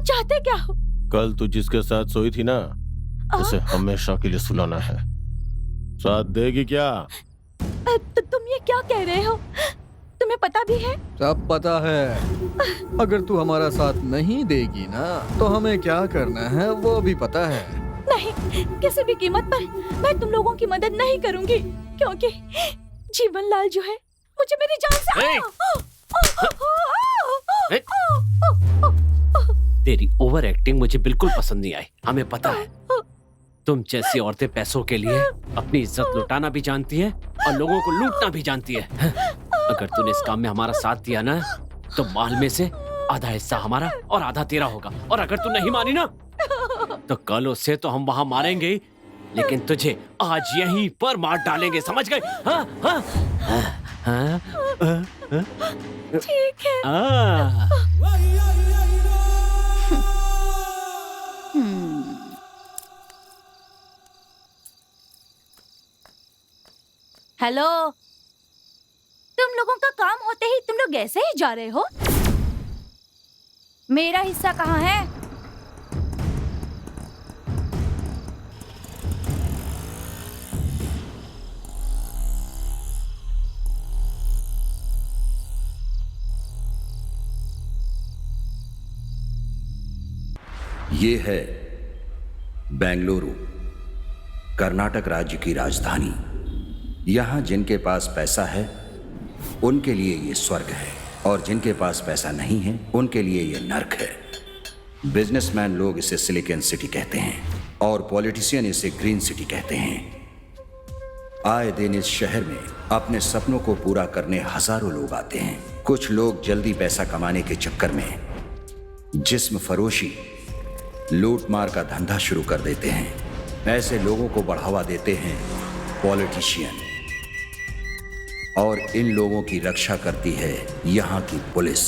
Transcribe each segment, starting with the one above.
चाहते क्या हो? कल तू जिसके साथ सोई थी ना, उसे हमेशा के लिए सुलाना है। साथ देगी क्या? तुम ये क्या कह रहे हो? तुम्हें पता भी है? सब पता है। अगर तू हमारा साथ नहीं देगी ना, तो हमें क्या करना है वो भी पता है। नहीं, किसी भी कीमत पर मैं तुम लोगों की मदद नहीं करूंगी, क्योंकि जीवन लाल जो है मुझे मेरी जान से तेरी ओवर एक्टिंग मुझे बिल्कुल पसंद नहीं आई। हमें पता है तुम जैसी औरतें पैसों के लिए अपनी इज्जत लुटाना भी जानती है और लोगों को लूटना भी जानती है। अगर तूने इस काम में हमारा साथ दिया ना, तो माल में से आधा हिस्सा हमारा और आधा तेरा होगा। और अगर तू नहीं मानी ना, तो कल उससे तो हम वहां मारेंगे ही, लेकिन तुझे आज यहीं पर मार डालेंगे, समझ गए? हाँ हाँ हाँ ठीक है। हेलो, तुम लोगों का काम होते ही तुम लोग ऐसे ही जा रहे हो? मेरा हिस्सा कहाँ है? ये है बेंगलुरु, कर्नाटक राज्य की राजधानी। यहाँ जिनके पास पैसा है उनके लिए ये स्वर्ग है, और जिनके पास पैसा नहीं है उनके लिए ये नर्क है। बिजनेसमैन लोग इसे सिलिकॉन सिटी कहते हैं और पॉलिटिशियन इसे ग्रीन सिटी कहते हैं। आए दिन इस शहर में अपने सपनों को पूरा करने हजारों लोग आते हैं। कुछ लोग जल्दी पैसा कमाने के चक्कर में जिस्म फरोशी, लूट मार का धंधा शुरू कर देते हैं। ऐसे लोगों को बढ़ावा देते हैं पॉलिटिशियन, और इन लोगों की रक्षा करती है यहाँ की पुलिस।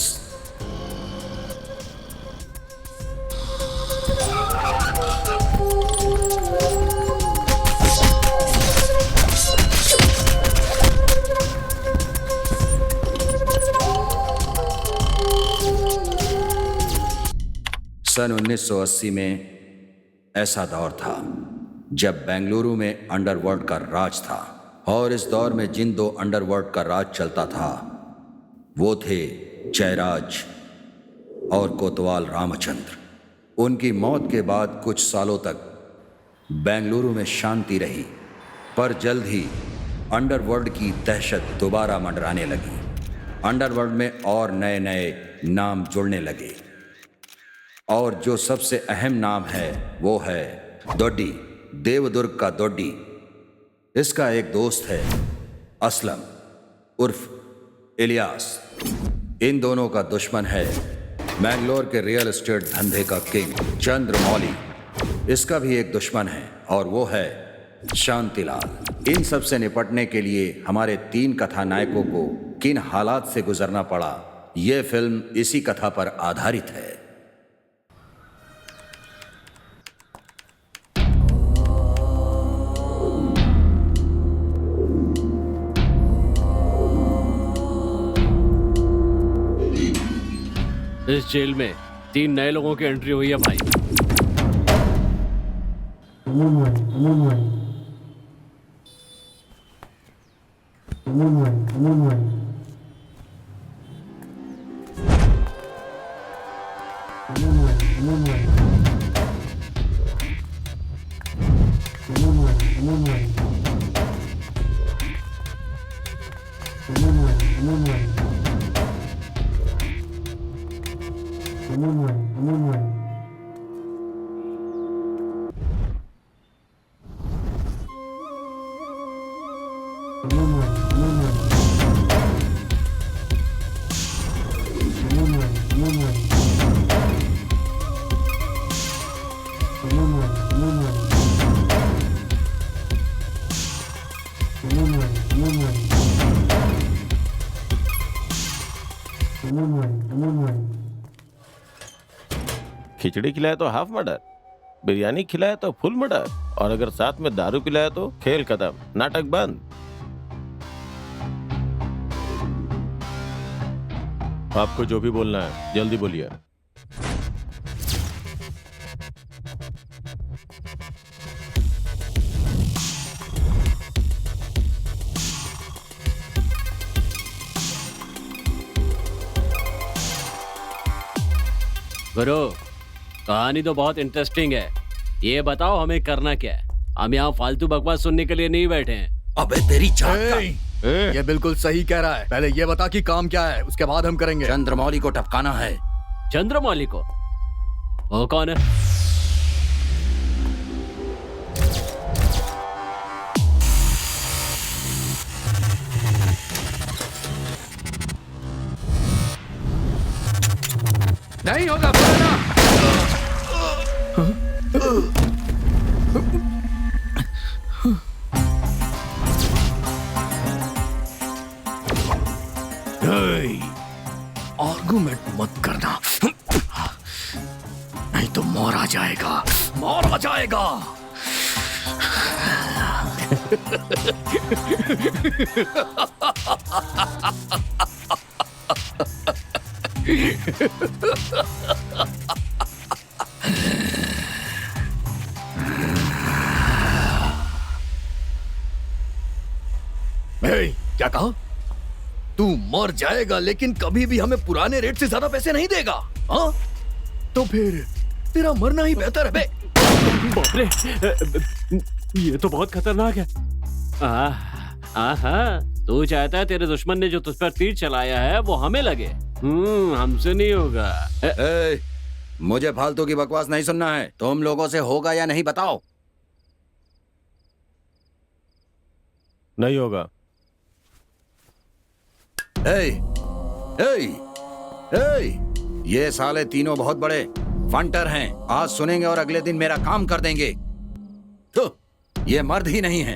सन 1980 में ऐसा दौर था जब बेंगलुरु में अंडरवर्ल्ड का राज था, और इस दौर में जिन दो अंडरवर्ल्ड का राज चलता था वो थे जयराज और कोतवाल रामचंद्र। उनकी मौत के बाद कुछ सालों तक बेंगलुरु में शांति रही, पर जल्द ही अंडरवर्ल्ड की दहशत दोबारा मंडराने लगी। अंडरवर्ल्ड में और नए नए नाम जुड़ने लगे, और जो सबसे अहम नाम है वो है दोड्डी, देवदुर्ग का दोड्डी। इसका एक दोस्त है असलम उर्फ इलियास। इन दोनों का दुश्मन है मैंगलोर के रियल एस्टेट धंधे का किंग चंद्रमौली। इसका भी एक दुश्मन है और वो है शांतिलाल। इन सब से निपटने के लिए हमारे 3 कथानायकों को किन हालात से गुजरना पड़ा, ये फिल्म इसी कथा पर आधारित है। इस जेल में 3 नए लोगों की एंट्री हुई है भाई। खिचड़ी खिलाए तो हाफ मर्डर, बिरयानी खिलाए तो फुल मर्डर, और अगर साथ में दारू पिलाए तो खेल खत्म, नाटक बंद। आपको जो भी बोलना है जल्दी बोलिए। गुरु, कहानी तो बहुत इंटरेस्टिंग है। ये बताओ हमें करना क्या है? हम यहाँ फालतू बकवास सुनने के लिए नहीं बैठे हैं। अबे तेरी जात का। ये बिल्कुल सही कह रहा है। पहले ये बता कि काम क्या है, उसके बाद हम करेंगे। चंद्रमौली को टपकाना है। चंद्रमौली को? वो कौन है? नहीं होगा, बोला ना। आर्गुमेंट मत करना, नहीं तो मौर आ जाएगा, मौर आ जाएगा। क्या कहा? तू मर जाएगा लेकिन कभी भी हमें पुराने रेट से ज्यादा पैसे नहीं देगा? हाँ? तो फिर तेरा मरना ही बेहतर है बे। बाप रे, ये तो बहुत खतरनाक है। हाँ, तू चाहता है तेरे दुश्मन ने जो तुझ पर तीर चलाया है वो हमें लगे? हमसे नहीं होगा। मुझे फालतू की बकवास नहीं सुनना है। तुम लोगों से होगा या नहीं बताओ। नहीं होगा। ये साले तीनों बहुत बड़े फंटर हैं। आज सुनेंगे और अगले दिन मेरा काम कर देंगे। तो ये मर्द ही नहीं है।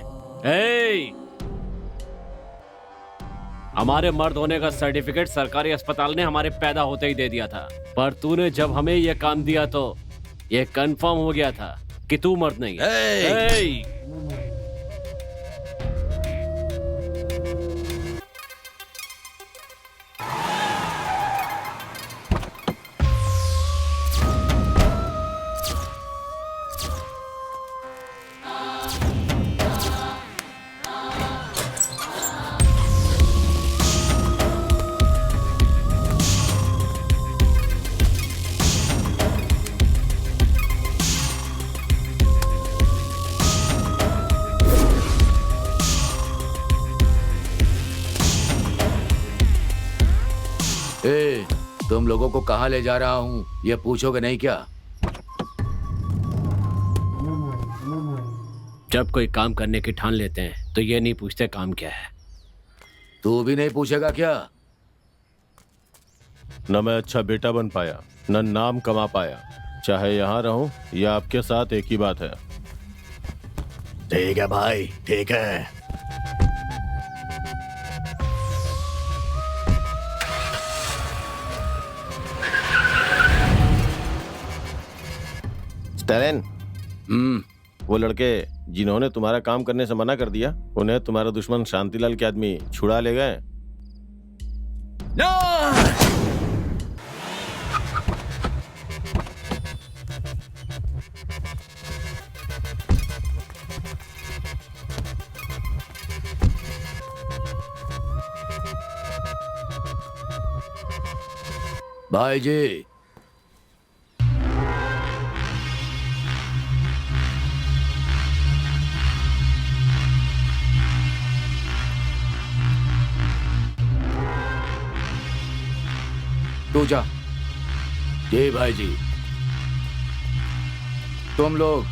हमारे मर्द होने का सर्टिफिकेट सरकारी अस्पताल ने हमारे पैदा होते ही दे दिया था, पर तूने जब हमें यह काम दिया तो यह कंफर्म हो गया था कि तू मर्द नहीं है। तुम लोगों को कहाँ ले जा रहा हूँ ये पूछोगे नहीं क्या? जब कोई काम करने की ठान लेते हैं तो ये नहीं पूछते काम क्या है। तू भी नहीं पूछेगा क्या? न मैं अच्छा बेटा बन पाया, न नाम कमा पाया। चाहे यहाँ रहूं या आपके साथ, एक ही बात है। ठीक है भाई, ठीक है। स्टैलिन, वो लड़के जिन्होंने तुम्हारा काम करने से मना कर दिया, उन्हें तुम्हारा दुश्मन शांतिलाल के आदमी छुड़ा ले गए। भाई जी, तू जा। जी भाई जी, तुम लोग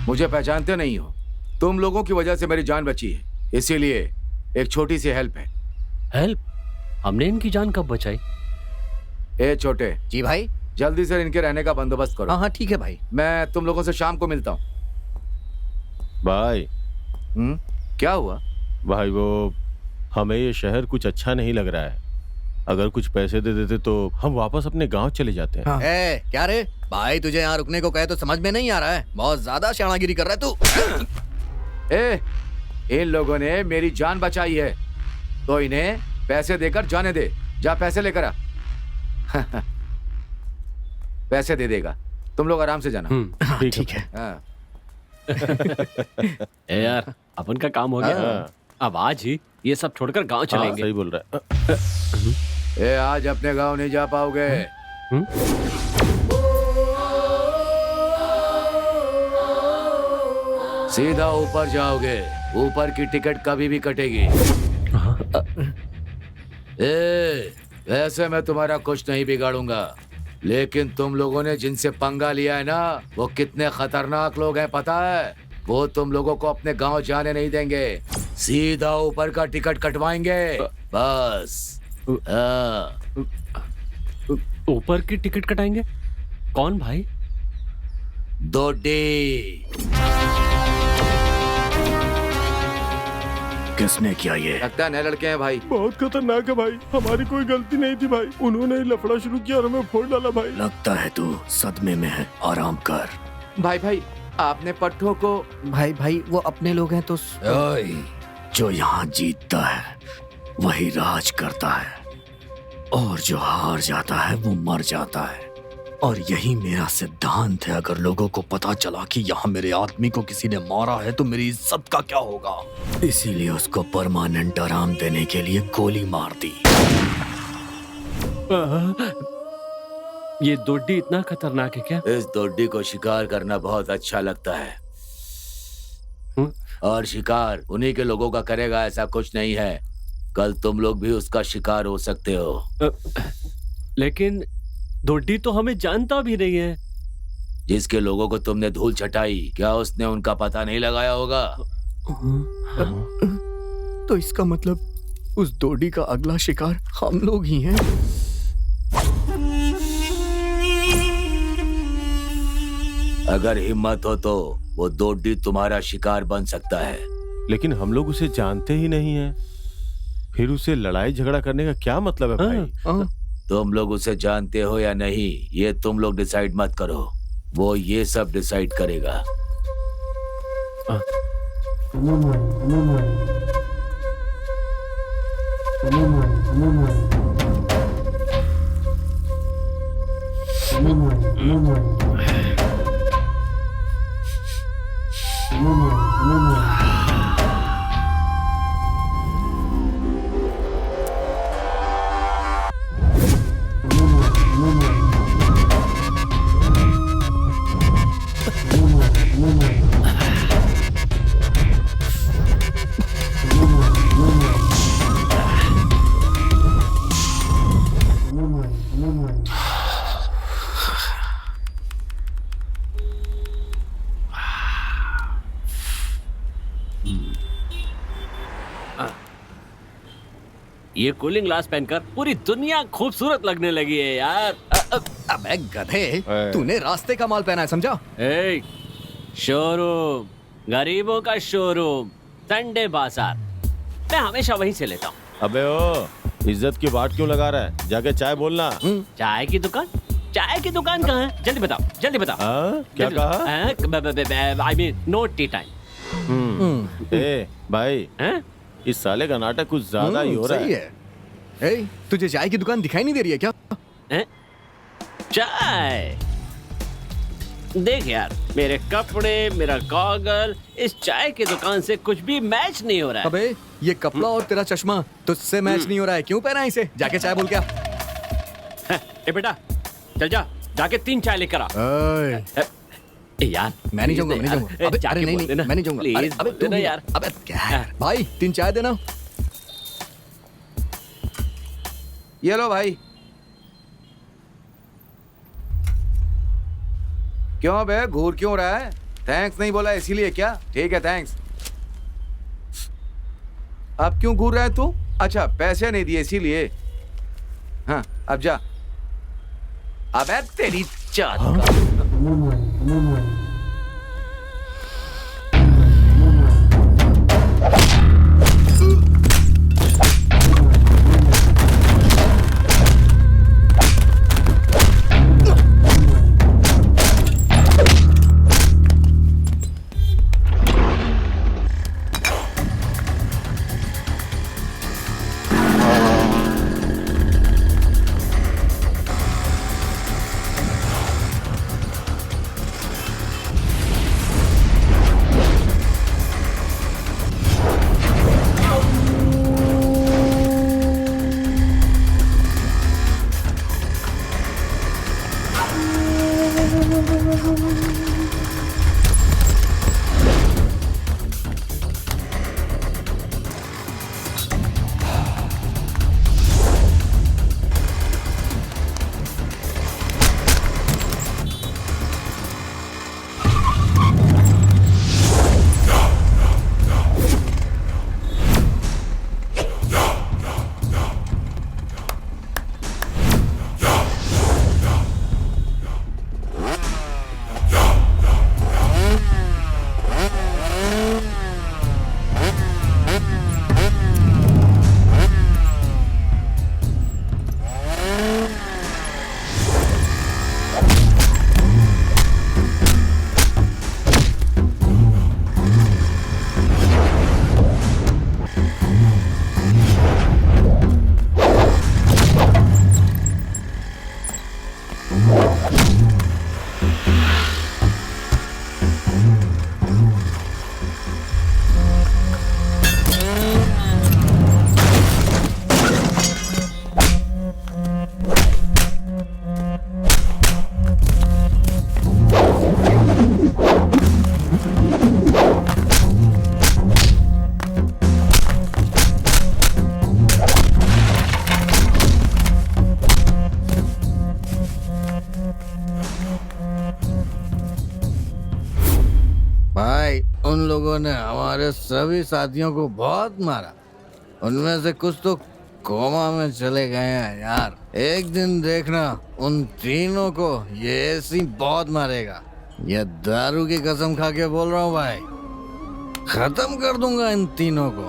मुझे पहचानते नहीं हो। तुम लोगों की वजह से मेरी जान बची है, इसीलिए एक छोटी सी हेल्प है। हेल्प? हमने इनकी जान कब बचाई? ए छोटे जी भाई। जल्दी से इनके रहने का बंदोबस्त करो। हाँ ठीक है भाई। मैं तुम लोगों से शाम को मिलता हूँ। भाई। क्या हुआ? भाई वो हमें ये शहर कुछ अच्छा नहीं लग रहा है। अगर कुछ पैसे दे देते तो हम वापस अपने गांव चले जाते हैं। हाँ। क्या रे भाई, तुझे यहाँ रुकने को कहे तो समझ में नहीं आ रहा है। बहुत ज्यादा शानागिरी कर रहा है तू। इन लोगों ने मेरी जान बचाई है तो इन्हें पैसे देकर जाने दे। जा पैसे लेकर आ। पैसे दे देगा, तुम लोग आराम से जाना। ठीक है। हाँ। ए यार, अपन का काम हो गया। अब आज ही ये सब छोड़कर गांव चलेंगे। सही बोल रहा है। आज अपने गांव नहीं जा पाओगे। सीधा ऊपर जाओगे, ऊपर की टिकट कभी भी कटेगी। वैसे मैं तुम्हारा कुछ नहीं बिगाड़ूंगा, लेकिन तुम लोगों ने जिनसे पंगा लिया है ना, वो कितने खतरनाक लोग हैं पता है? वो तुम लोगों को अपने गांव जाने नहीं देंगे, सीधा ऊपर का टिकट कटवाएंगे बस। हाँ। ऊपर की टिकट कटाएंगे? कौन भाई? दोडी। किसने किया ये? लगता है नए लड़के हैं भाई। बहुत खतरनाक है भाई, हमारी कोई गलती नहीं थी भाई, उन्होंने ही लफड़ा शुरू किया और हमें फोड़ डाला भाई। लगता है तू सदमे में है, आराम कर। भाई आपने पट्टों को। भाई वो अपने लोग हैं तो ओए, जो यहाँ जीतता है वही राज करता है, और जो हार जाता है वो मर जाता है। और यही मेरा सिद्धांत है। अगर लोगों को पता चला कि यहाँ मेरे आदमी को किसी ने मारा है तो मेरी इज्जत का क्या होगा, इसीलिए उसको परमानेंट आराम देने के लिए गोली मार दी। ये दोडी इतना खतरनाक है क्या? इस दोडी को शिकार करना बहुत अच्छा लगता है। और शिकार उन्हीं के लोगों का करेगा ऐसा कुछ नहीं है। कल तुम लोग भी उसका शिकार हो सकते हो। लेकिन दोडी तो हमें जानता भी नहीं है। जिसके लोगों को तुमने धूल चटाई, क्या उसने उनका पता नहीं लगाया होगा? तो इसका मतलब उस दोडी का अगला शिकार हम लोग ही हैं। अगर हिम्मत हो तो वो दोडी तुम्हारा शिकार बन सकता है। लेकिन हम लोग उसे जानते ही नहीं है, फिर उसे लड़ाई झगड़ा करने का क्या मतलब है भाई? तुम लोग उसे जानते हो या नहीं, ये तुम लोग डिसाइड मत करो, वो ये सब डिसाइड करेगा। ये कूलिंग ग्लास पहनकर पूरी दुनिया खूबसूरत लगने लगी है यार। अबे गधे, तूने रास्ते का माल पहना है, समझा? ए, शोरूम, गरीबों का शोरूम, संडे बाजार, मैं हमेशा वहीं से लेता हूँ। अबे ओ, इज्जत की बात क्यों लगा रहा है? जाके चाय बोलना। चाय की दुकान? चाय की दुकान कहाँ है? जल्दी बताओ, जल्दी बताओ। क्या कहा? I mean no tea time. ए भाई, इस साले का नाटक कुछ ज्यादा ही हो रहा सही है। ए, तुझे चाय की दुकान दिखाई नहीं दे रही है क्या? चाय देख यार, मेरे कपड़े, मेरा गॉगल, इस चाय की दुकान से कुछ भी मैच नहीं हो रहा है। अबे ये कपड़ा और तेरा चश्मा तुझसे मैच नहीं हो रहा है, क्यों पहना है इसे? जाके चाय बोल क्या? ए बेटा, चल जा, जाके 3 चाय लेकर आ। यार मैं नहीं जाऊंगा, मैं नहीं जाऊंगा। अबे अरे नहीं, मैं नहीं जाऊंगा। प्लीज, अबे तू नहीं यार। अबे क्या भाई, 3 चाय देना। ये लो भाई। क्यों बे, घूर क्यों रहा है? थैंक्स नहीं बोला इसीलिए क्या? ठीक है, थैंक्स। अब क्यों घूर रहा है तू? अच्छा, पैसे नहीं दिए इसीलिए। हाँ, अब जा। अबे तेरी चाट का। लोगों ने हमारे सभी साथियों को बहुत मारा। उनमें से कुछ तो कोमा में चले गए हैं यार। एक दिन देखना उन तीनों को ये ऐसी बहुत मारेगा। ये दारू की कसम खा के बोल रहा हूँ भाई, खत्म कर दूंगा इन तीनों को।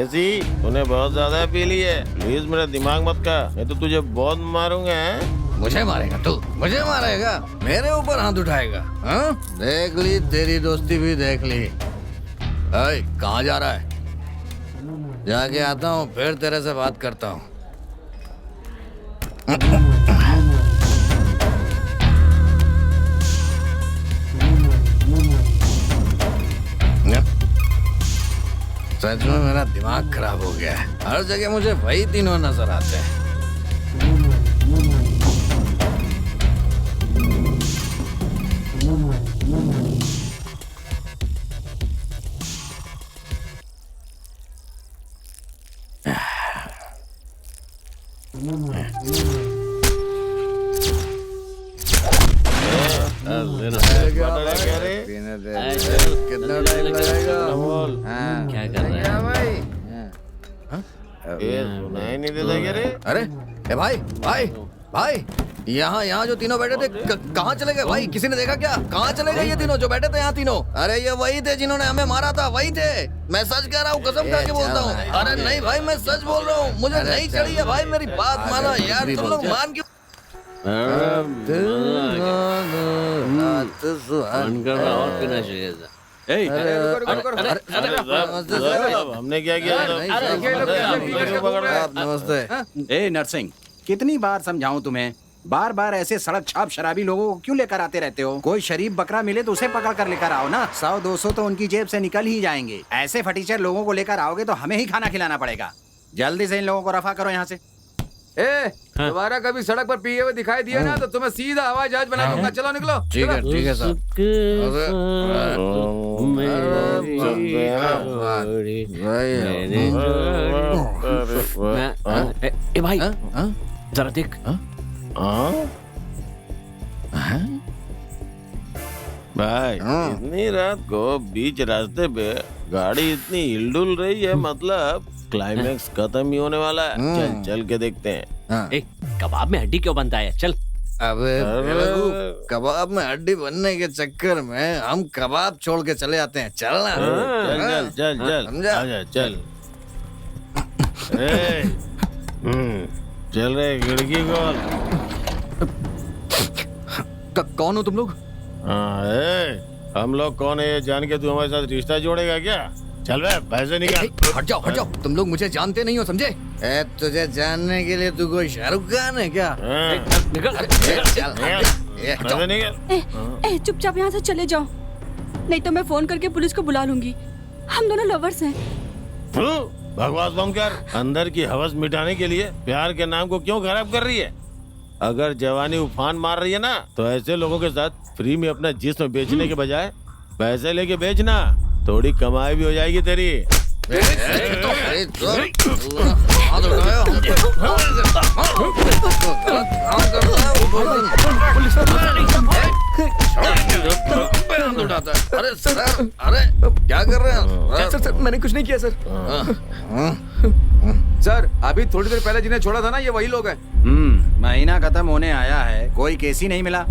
ऐसी तूने बहुत ज्यादा पी ली है, प्लीज मेरा दिमाग मत खा, नहीं तो तुझे बहुत मारूंगा। हैं? मुझे मारेगा तू? मुझे मारेगा? मेरे ऊपर हाथ उठाएगा? हाँ? देख ली तेरी दोस्ती भी देख ली। कहाँ जा रहा है? जाके आता हूँ, फिर तेरे से बात करता हूँ। सच में मेरा दिमाग खराब हो गया है। हर जगह मुझे वही तीनों नजर आते हैं। कितना टाइम लगेगा? क्या कर रहा है भाई? सुनाई नहीं देता क्या रे? अरे ए भाई भाई भाई, यहाँ जो तीनों बैठे थे कहाँ चले गए भाई? किसी ने देखा क्या? कहाँ चले गए ये तीनों जो बैठे थे यहाँ तीनों? अरे ये वही थे जिन्होंने हमें मारा था, वही थे। मैं सच कह रहा हूँ, कसम खा के बोलता हूँ। अरे नहीं भाई, मैं सच बोल रहा हूँ, मुझे नहीं चढ़ी है भाई, मेरी बात मानो यार। तुम लोग मान क्यों? और पीना चाहिए था। हमने क्या किया? नमस्ते। ए नरसिंह, कितनी बार समझाऊं तुम्हें? बार बार ऐसे सड़क छाप शराबी लोगों को क्यों लेकर आते रहते हो? कोई शरीफ बकरा मिले तो उसे पकड़ कर लेकर आओ ना। 100-200 तो उनकी जेब से निकल ही जाएंगे। ऐसे फटीचर लोगों को लेकर आओगे तो हमें ही खाना खिलाना पड़ेगा। जल्दी से इन लोगों को रफा करो यहाँ से। दोबारा कभी सड़क पर पिए हुए दिखाई दिया ना तो तुम्हें सीधा हवाई जहाज बना दूंगा। चलो निकलो। ठीक है साहब। ए भाई जरा देख। भाई इतनी रात को बीच रास्ते पे गाड़ी इतनी हिलडुल रही है, मतलब क्लाइमेक्स खत्म ही होने वाला है। चल चल के देखते हैं। ए, कबाब में हड्डी क्यों बनता है? चल। अबे बेवकूफ, कबाब में हड्डी बनने के चक्कर में हम कबाब छोड़ के चले आते हैं। चलना। चल चल चल चल, समझा? आजा चल। चल रहे खिड़की खोल। कौन हो तुम लोग? हम लोग कौन है ये जान के तू हमारे साथ रिश्ता जोड़ेगा क्या? चल बे, पैसे निकाल। हट जाओ। तुम लोग मुझे जानते नहीं हो, समझे? तुझे जानने के लिए तू कोई शाहरुख खान है क्या? निकल। पैसे निकाल। चुपचाप यहाँ से चले जाओ, नहीं तो मैं फोन करके पुलिस को बुला लूंगी। हम दोनों लवर्स हैं। बकवास बंद कर। अंदर की हवस मिटाने के लिए प्यार के नाम को क्यों खराब कर रही है? अगर जवानी उफान मार रही है ना, तो ऐसे लोगों के साथ फ्री में अपना जिस्म बेचने के बजाय पैसे लेके बेचना, थोड़ी कमाई भी हो जाएगी तेरी। अरे सर, अरे क्या कर रहे हैं? सर मैंने कुछ नहीं किया सर। सर अभी थोड़ी देर पहले जिन्हें छोड़ा था ना, ये वही लोग हैं। महीना खत्म होने आया है, कोई केस ही नहीं मिला।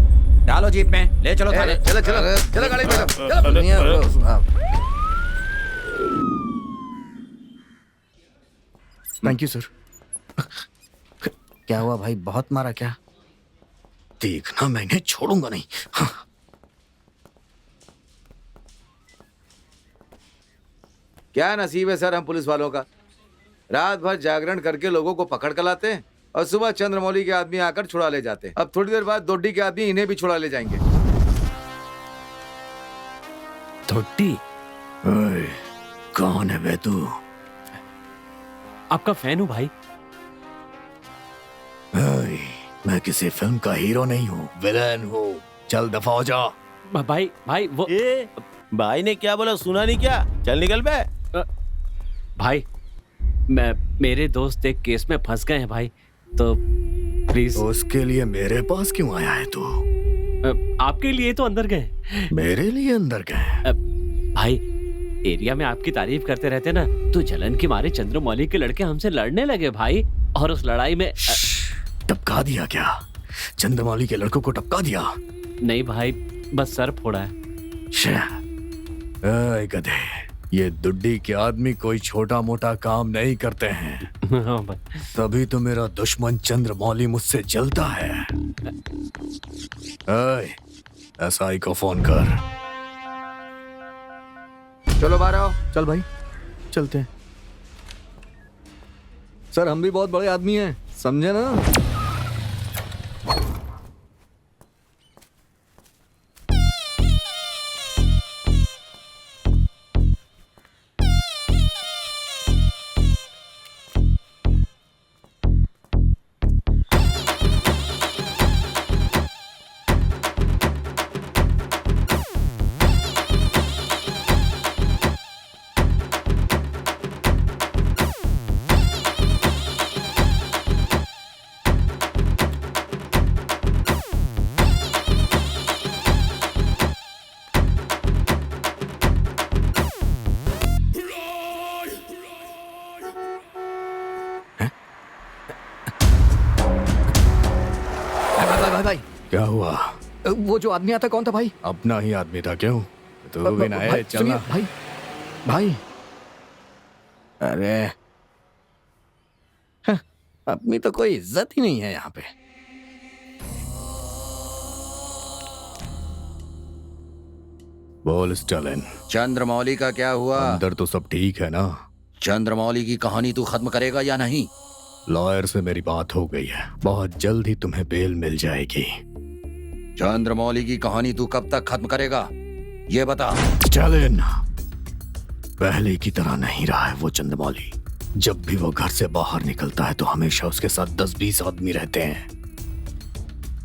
डालो जीप में, ले चलो थाने। चलो गाड़ी में बैठो। Thank you sir. क्या हुआ भाई, बहुत मारा क्या? देखना, मैं इन्हें छोड़ूंगा नहीं। क्या नसीब है सर हम पुलिस वालों का। रात भर जागरण करके लोगों को पकड़ कर लाते हैं और सुबह चंद्रमौली के आदमी आकर छुड़ा ले जाते हैं। अब थोड़ी देर बाद दोड्डी के आदमी इन्हें भी छुड़ा ले जाएंगे। धोटी कौन है बे तू? आपका फैन हूँ भाई। मैं किसी फिल्म का हीरो नहीं हूँ, विलेन हूँ। चल दफा हो जा। भाई वो भाई ने क्या बोला सुना नहीं क्या? चल निकल बे। भाई मेरे दोस्त एक केस में फंस गए हैं भाई, तो प्लीज। उसके लिए मेरे पास क्यों आया है तू? आपके लिए तो अंदर गए। मेरे लिए अंदर गए? भाई एरिया में आपकी तारीफ करते रहते ना, तो जलन के मारे चंद्रमौली के लड़के हमसे लड़ने लगे भाई। और उस लड़ाई में टपका दिया क्या? चंद्रमौली के लड़कों को टपका दिया? नहीं भाई, बस सर फोड़ा है। ऐ गधे, ये दुड्डी के आदमी कोई छोटा मोटा काम नहीं करते हैं। हाँ भाई। तभी तो मेरा दुश्मन चंद्रमौली मुझसे जलता है। एसआई को फोन कर। चलो बाहर आओ। चल भाई चलते हैं। सर हम भी बहुत बड़े आदमी हैं, समझे ना? भाई क्या हुआ? वो जो आदमी आता कौन था भाई? अपना ही आदमी था। क्यों? तू भी ना है? भाई, चलना सुनिए, भाई भाई अरे अपनी तो कोई इज्जत ही नहीं है यहाँ पे। बोल स्टालिन, चंद्रमौली का क्या हुआ? अंदर तो सब ठीक है ना? चंद्रमौली की कहानी तू खत्म करेगा या नहीं? लॉयर से मेरी बात हो गई है, बहुत जल्द ही तुम्हें बेल मिल जाएगी। चंद्रमौली की कहानी तू कब तक खत्म करेगा ये बता। स्टालिन, पहले की तरह नहीं रहा है वो चंद्रमौली। जब भी वो घर से बाहर निकलता है तो हमेशा उसके साथ 10-20 आदमी रहते हैं।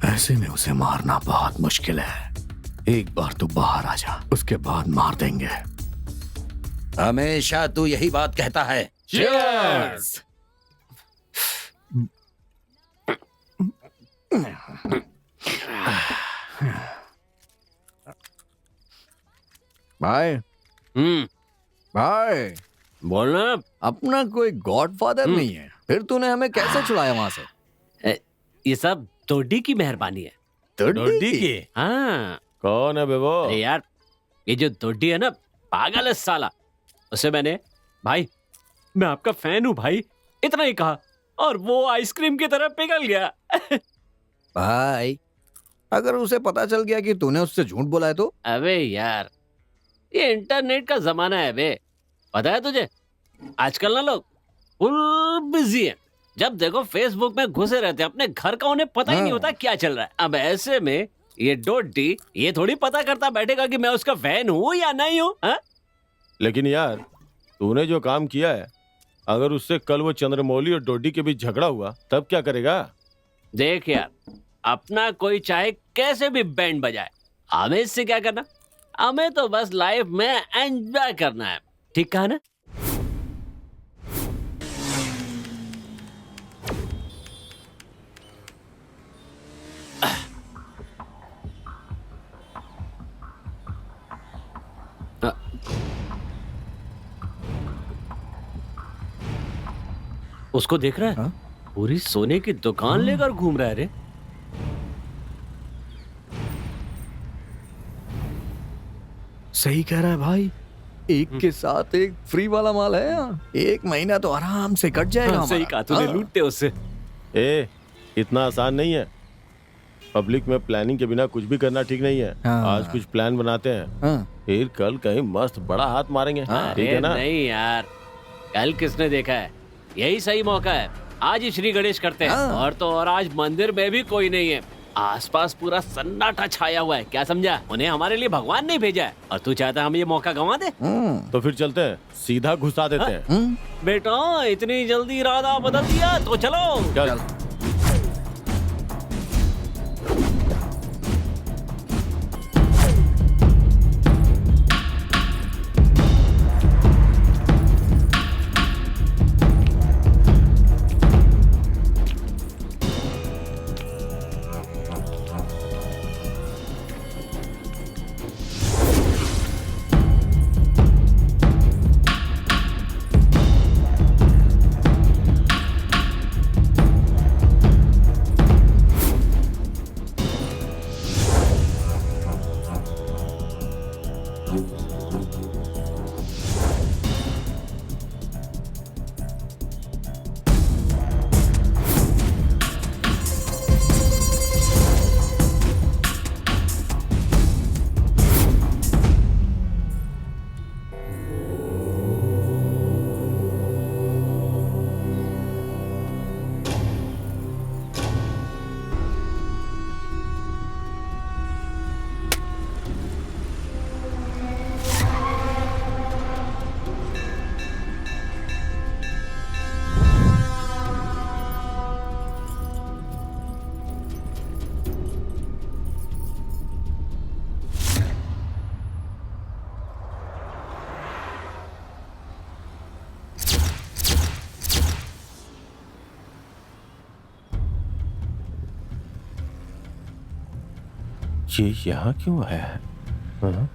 ऐसे में उसे मारना बहुत मुश्किल है। एक बार तू बाहर आ जा, उसके बाद मार देंगे। हमेशा तू यही बात कहता है। Cheers! भाई भाई बोलना। अपना कोई गॉडफादर नहीं है, फिर तूने हमें कैसे छुड़ाया वहां से? ये सब तोडी की मेहरबानी है। डोडी की? हाँ। कौन है बे वो? अरे यार, ये जो तोडी है ना, पागल है साला। उसे मैंने, भाई मैं आपका फैन हूँ भाई, इतना ही कहा और वो आइसक्रीम की तरह पिघल गया। भाई अगर उसे पता चल गया कि तूने उससे झूठ बोला है तो? अबे यार, ये इंटरनेट का जमाना है बे, पता है तुझे? आजकल ना लोग फुल बिजी हैं, जब देखो फेसबुक में घुसे रहते हैं अपने घर का, उन्हें पता ही नहीं होता क्या चल रहा है। अब ऐसे में ये डोडी ये थोड़ी पता करता बैठेगा कि मैं उसका फैन हूँ या नहीं हूँ। लेकिन यार, तूने जो काम किया है, अगर उससे कल वो चंद्रमौली और डोडी के बीच झगड़ा हुआ तब क्या करेगा? देख यार, अपना कोई चाहे कैसे भी बैंड बजाए, हमें इससे क्या करना? हमें तो बस लाइफ में एंजॉय करना है, ठीक कहा ना? उसको देख रहा है? हाँ? पूरी सोने की दुकान लेकर घूम रहा है रे। सही कह रहा है भाई, एक के साथ एक फ्री वाला माल है यहाँ। 1 महीना तो आराम से कट जाएगा। हाँ, सही कहा तूने, हाँ। लूटते उससे। ए, इतना आसान नहीं है। पब्लिक में प्लानिंग के बिना कुछ भी करना ठीक नहीं है। हाँ। आज कुछ प्लान बनाते हैं, हाँ। फिर कल कहीं मस्त बड़ा हाथ मारेंगे। ठीक अरे है ना? नहीं यार, कल किसने देखा है? यही सही मौका है, आज ही श्री गणेश करते हैं। हाँ। और तो और आज मंदिर में भी कोई नहीं है, आसपास पूरा सन्नाटा छाया हुआ है। क्या समझा? उन्हें हमारे लिए भगवान नहीं भेजा है और तू चाहता है हम ये मौका गंवा दे? तो फिर चलते हैं, सीधा घुसा देते हैं। बेटा इतनी जल्दी इरादा बदल दिया तो चलो। चल। ये यहाँ क्यों आया है? हाँ?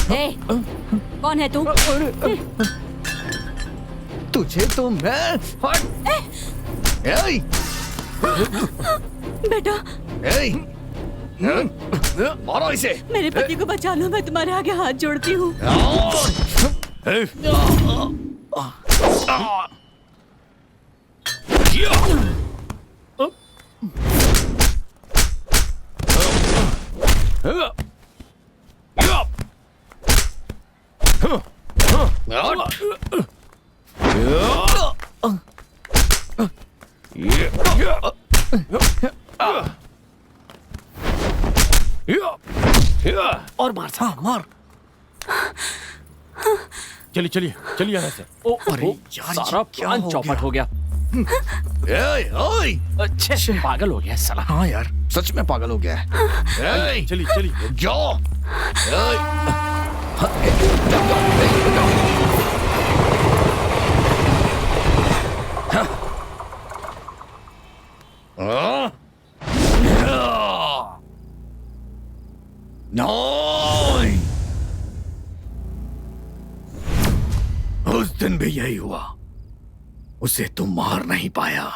ए, कौन है तू? तुझे तो मैं एय! बेटा, मारो इसे। मेरे पति को बचा लो, मैं तुम्हारे आगे हाथ जोड़ती हूँ। और मार सा मार। चलिए चलिए चलिए यहाँ से। ओ अरे ओ, यार, सारा ये क्या प्लान हो चौपट गया? हो गया। अच्छे पागल हो गया साला। हाँ यार, सच में पागल हो गया है। चलिए चलिए। जाओ। उस दिन भी यही हुआ, उसे तुम मार नहीं पाया,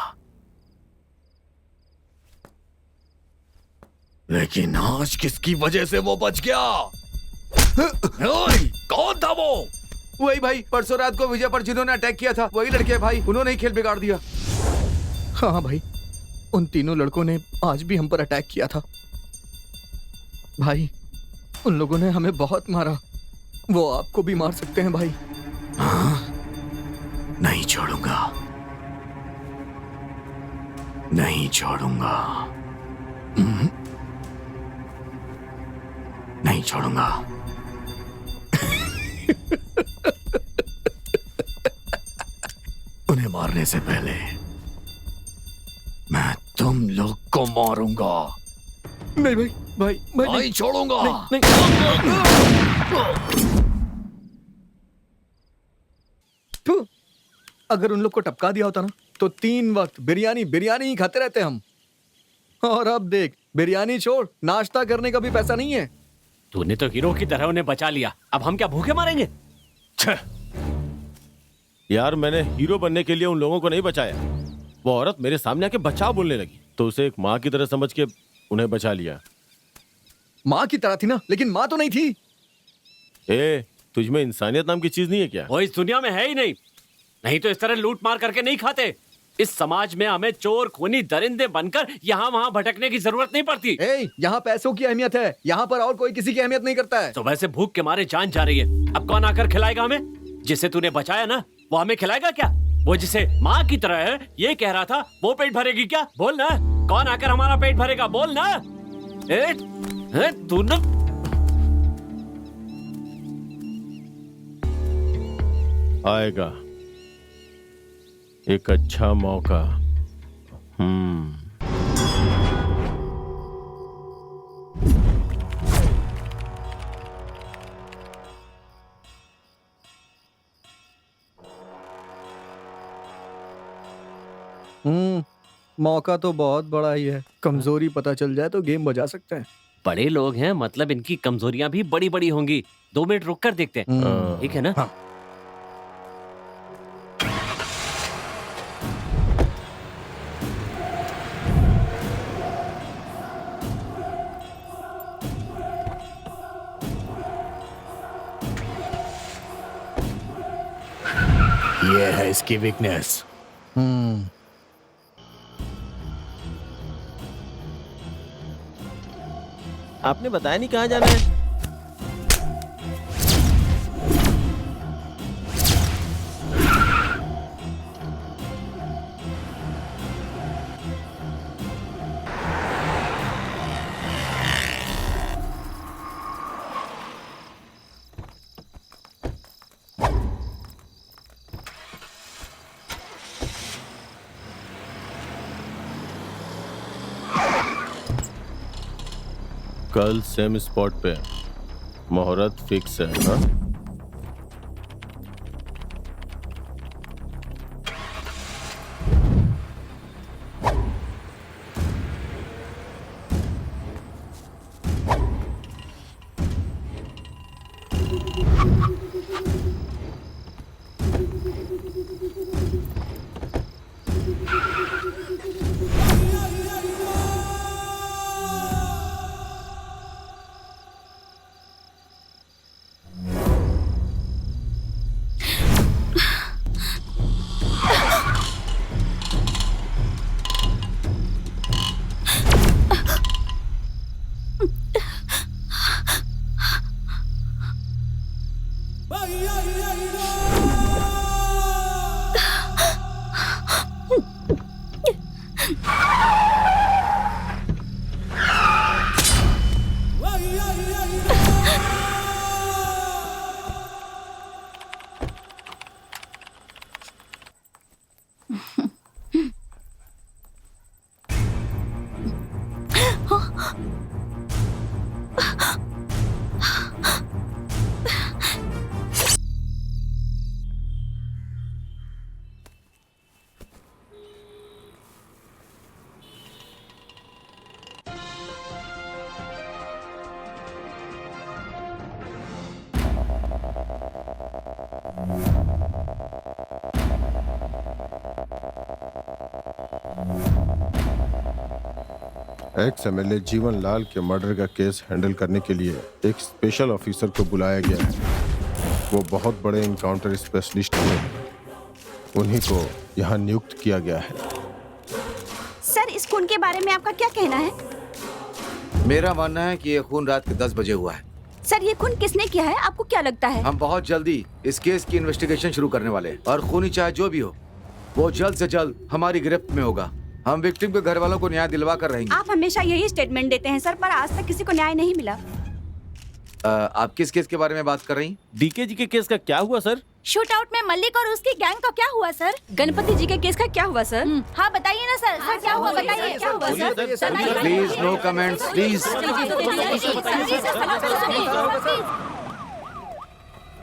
लेकिन आज किसकी वजह से वो बच गया? ओए, कौन था वो? वही भाई, परसों रात को विजय पर जिन्होंने अटैक किया था, वही लड़के भाई, उन्होंने ही खेल बिगाड़ दिया। हाँ भाई, उन तीनों लड़कों ने आज भी हम पर अटैक किया था भाई। उन लोगों ने हमें बहुत मारा, वो आपको भी मार सकते हैं भाई। हाँ? नहीं छोड़ूंगा, नहीं छोड़ूंगा, नहीं छोड़ूंगा। उन्हें मारने से पहले मैं तुम लोग को मारूंगा। नहीं भाई, भाई मैं नहीं छोड़ूंगा। नहीं। थू, अगर उन लोग को टपका दिया होता ना, तो 3 वक्त बिरयानी बिरयानी ही खाते रहते हम। और अब देख, बिरयानी छोड़, नाश्ता करने का भी पैसा नहीं है। तूने तो हीरो की तरह उन्हें बचा लिया, अब हम क्या भूखे मारेंगे? यार मैंने हीरो बनने के लिए उन लोगों को नहीं बचाया। वो औरत मेरे सामने आके बचाव बोलने लगी, तो उसे एक माँ की तरह समझ के उन्हें बचा लिया। माँ की तरह थी ना, लेकिन माँ तो नहीं थी। ए, तुझमें इंसानियत नाम की चीज नहीं है क्या? वो इस दुनिया में है ही नहीं, नहीं तो इस तरह लूट मार करके नहीं खाते। इस समाज में हमें चोर खूनी दरिंदे बनकर यहाँ वहाँ भटकने की जरूरत नहीं पड़ती। यहाँ पैसों की अहमियत है, यहाँ पर और कोई किसी की अहमियत नहीं करता है। सुबह से भूख के मारे जान जा रही है, अब कौन आकर खिलाएगा हमें? जिसे तूने बचाया ना, वो हमें खिलाएगा क्या? वो जिसे माँ की तरह है ये कह रहा था, वो पेट भरेगी क्या? बोल ना, कौन आकर हमारा पेट भरेगा? बोल ना। तू ना आएगा एक अच्छा मौका। मौका तो बहुत बड़ा ही है, कमजोरी पता चल जाए तो गेम बजा सकते हैं। बड़े लोग हैं, मतलब इनकी कमजोरियां भी बड़ी बड़ी होंगी। 2 मिनट रुक कर देखते हैं, ठीक है ना? हाँ। ये है इसकी वीकनेस। आपने बताया नहीं कहाँ जाना है। कल सेम स्पॉट पे मुहूर्त फिक्स है ना? एक्स एमएलए जीवन लाल के मर्डर का केस हैंडल करने के लिए एक स्पेशल ऑफिसर को बुलाया गया है। वो बहुत बड़े एनकाउंटर स्पेशलिस्ट हैं। उन्हीं को यहाँ नियुक्त किया गया है। सर, इस खून के बारे में आपका क्या कहना है? मेरा मानना है कि ये खून रात के 10 बजे हुआ है। सर, ये खून किसने किया है, आपको क्या लगता है? हम बहुत जल्दी इस केस की इन्वेस्टिगेशन शुरू करने वाले हैं और खूनी चाहे जो भी हो वो जल्द से जल्द हमारी गिरफ्त में होगा। हम विक्टिम के घर वालों को न्याय दिलवा कर रहेंगे। आप हमेशा यही स्टेटमेंट देते हैं सर, पर आज तक किसी को न्याय नहीं मिला। आप किस केस के बारे में बात कर रही? डीके जी के केस का क्या हुआ सर? शूट आउट में मल्लिक और उसकी गैंग का क्या हुआ सर? गणपति जी के केस का क्या हुआ सर? हाँ बताइए ना सर, सर क्या हुआ बताइए, क्या हुआ sir? Please no comments please.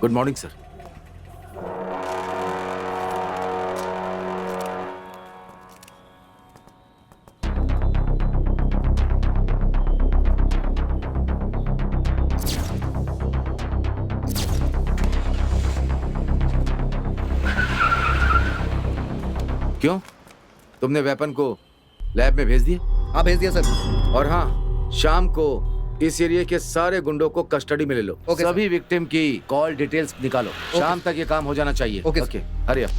Good morning sir. क्यों, तुमने वेपन को लैब में भेज दिया? हाँ भेज दिया सर। और हाँ, शाम को इस एरिया के सारे गुंडों को कस्टडी में ले लो। सभी विक्टिम की कॉल डिटेल्स निकालो। शाम तक ये काम हो जाना चाहिए। Okay, hurry up.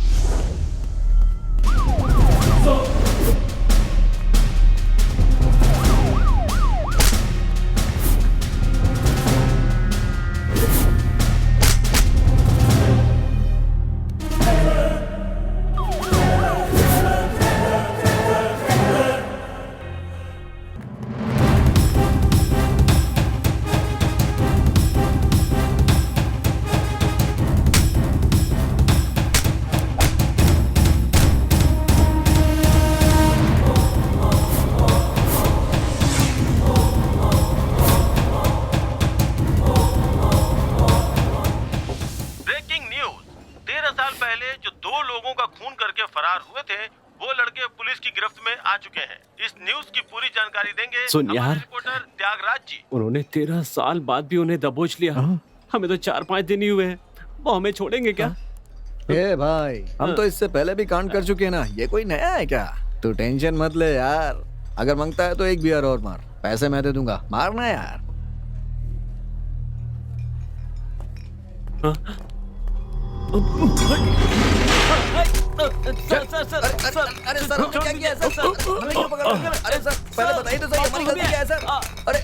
आ चुके हैं। इस न्यूज की पूरी जानकारी देंगे सुन यार। रिपोर्टर त्यागराज जी। उन्होंने 13 साल बाद भी उन्हें दबोच लिया। हमें तो 4-5 दिन ही हुए हैं, वो हमें छोड़ेंगे क्या? ए भाई, हम तो इससे पहले भी कांड कर चुके हैं ना, ये कोई नया है क्या? तू टेंशन मत ले यार, अगर मांगता है तो एक बियर और मार, पैसे मैं दे दूंगा, मारना यार। अरे सर, हमने क्या किया है सर? हमें क्यों पकड़ रहे हैं? अरे सर, पहले बताइए तो सही, हमारी गलती क्या है सर? अरे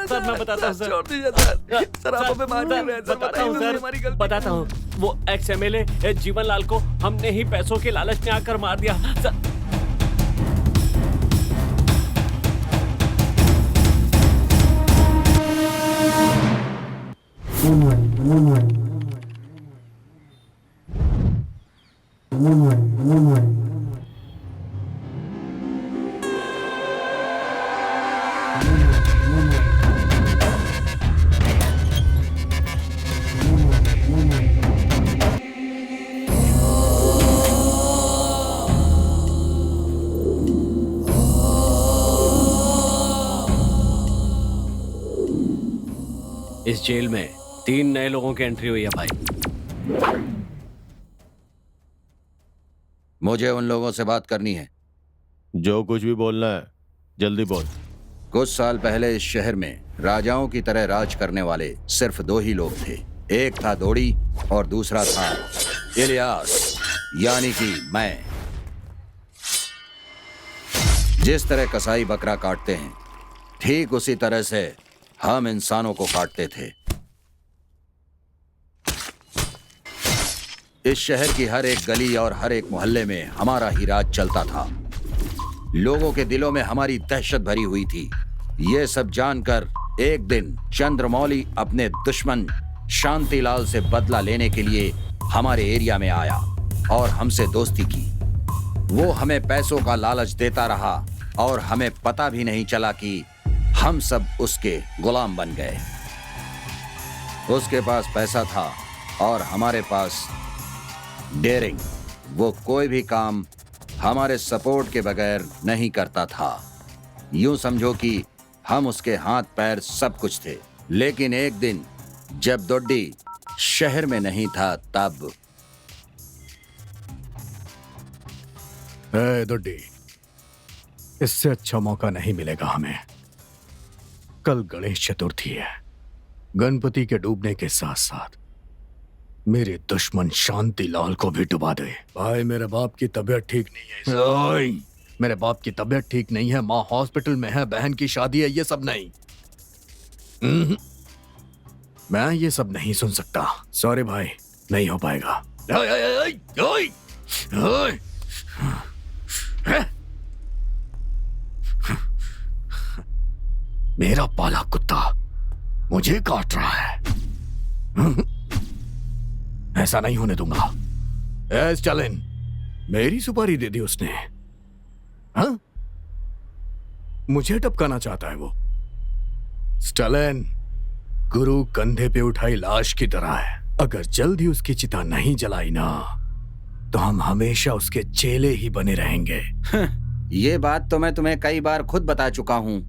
सर मैं बताता हूँ सर। छोड़ दीजिए सर, सर आप हमें मार नहीं रहे हैं सर, बताइए सर, हमारी गलती। बताता हूँ, वो एक्स एमएलए जीवन लाल को हमने ही पैसों के लालच में आकर मार दिया सर। इस जेल में 3 नए लोगों की एंट्री हुई है भाई। मुझे उन लोगों से बात करनी है। जो कुछ भी बोलना है जल्दी बोल। कुछ साल पहले इस शहर में राजाओं की तरह राज करने वाले सिर्फ 2 ही लोग थे। एक था दोडी और दूसरा था इलियास, यानी कि मैं। जिस तरह कसाई बकरा काटते हैं, ठीक उसी तरह से हम इंसानों को काटते थे। इस शहर की हर एक गली और हर एक मोहल्ले में हमारा ही राज चलता था। लोगों के दिलों में हमारी दहशत भरी हुई थी। ये सब जानकर एक दिन चंद्रमौली अपने दुश्मन शांतिलाल से बदला लेने के लिए हमारे एरिया में आया और हमसे दोस्ती की। वो हमें पैसों का लालच देता रहा और हमें पता भी नहीं चला कि हम सब उसके गुलाम बन गए। उसके पास पैसा था और हमारे पास डेयरिंग। वो कोई भी काम हमारे सपोर्ट के बगैर नहीं करता था। यूं समझो कि हम उसके हाथ पैर सब कुछ थे। लेकिन एक दिन जब दोड्डी शहर में नहीं था तब दोड्डी, इससे अच्छा मौका नहीं मिलेगा हमें। कल गणेश चतुर्थी है। गणपति के डूबने के साथ साथ मेरे दुश्मन शांतिलाल को भी डुबा दे। भाई मेरे बाप की तबीयत ठीक नहीं है। मेरे बाप की तबीयत ठीक नहीं है, माँ हॉस्पिटल में है, बहन की शादी है, ये सब नहीं। मैं ये सब नहीं सुन सकता। सॉरी भाई, नहीं हो पाएगा। मेरा पाला कुत्ता मुझे काट रहा है। ऐसा नहीं होने दूंगा। स्टालिन, मेरी सुपारी दे दी उसने। हाँ? मुझे टपकाना चाहता है वो। स्टालिन, गुरु कंधे पे उठाई लाश की तरह है। अगर जल्द ही उसकी चिता नहीं जलाई ना, तो हम हमेशा उसके चेले ही बने रहेंगे। ये बात तो मैं तुम्हें कई बार खुद बता चुका हूँ।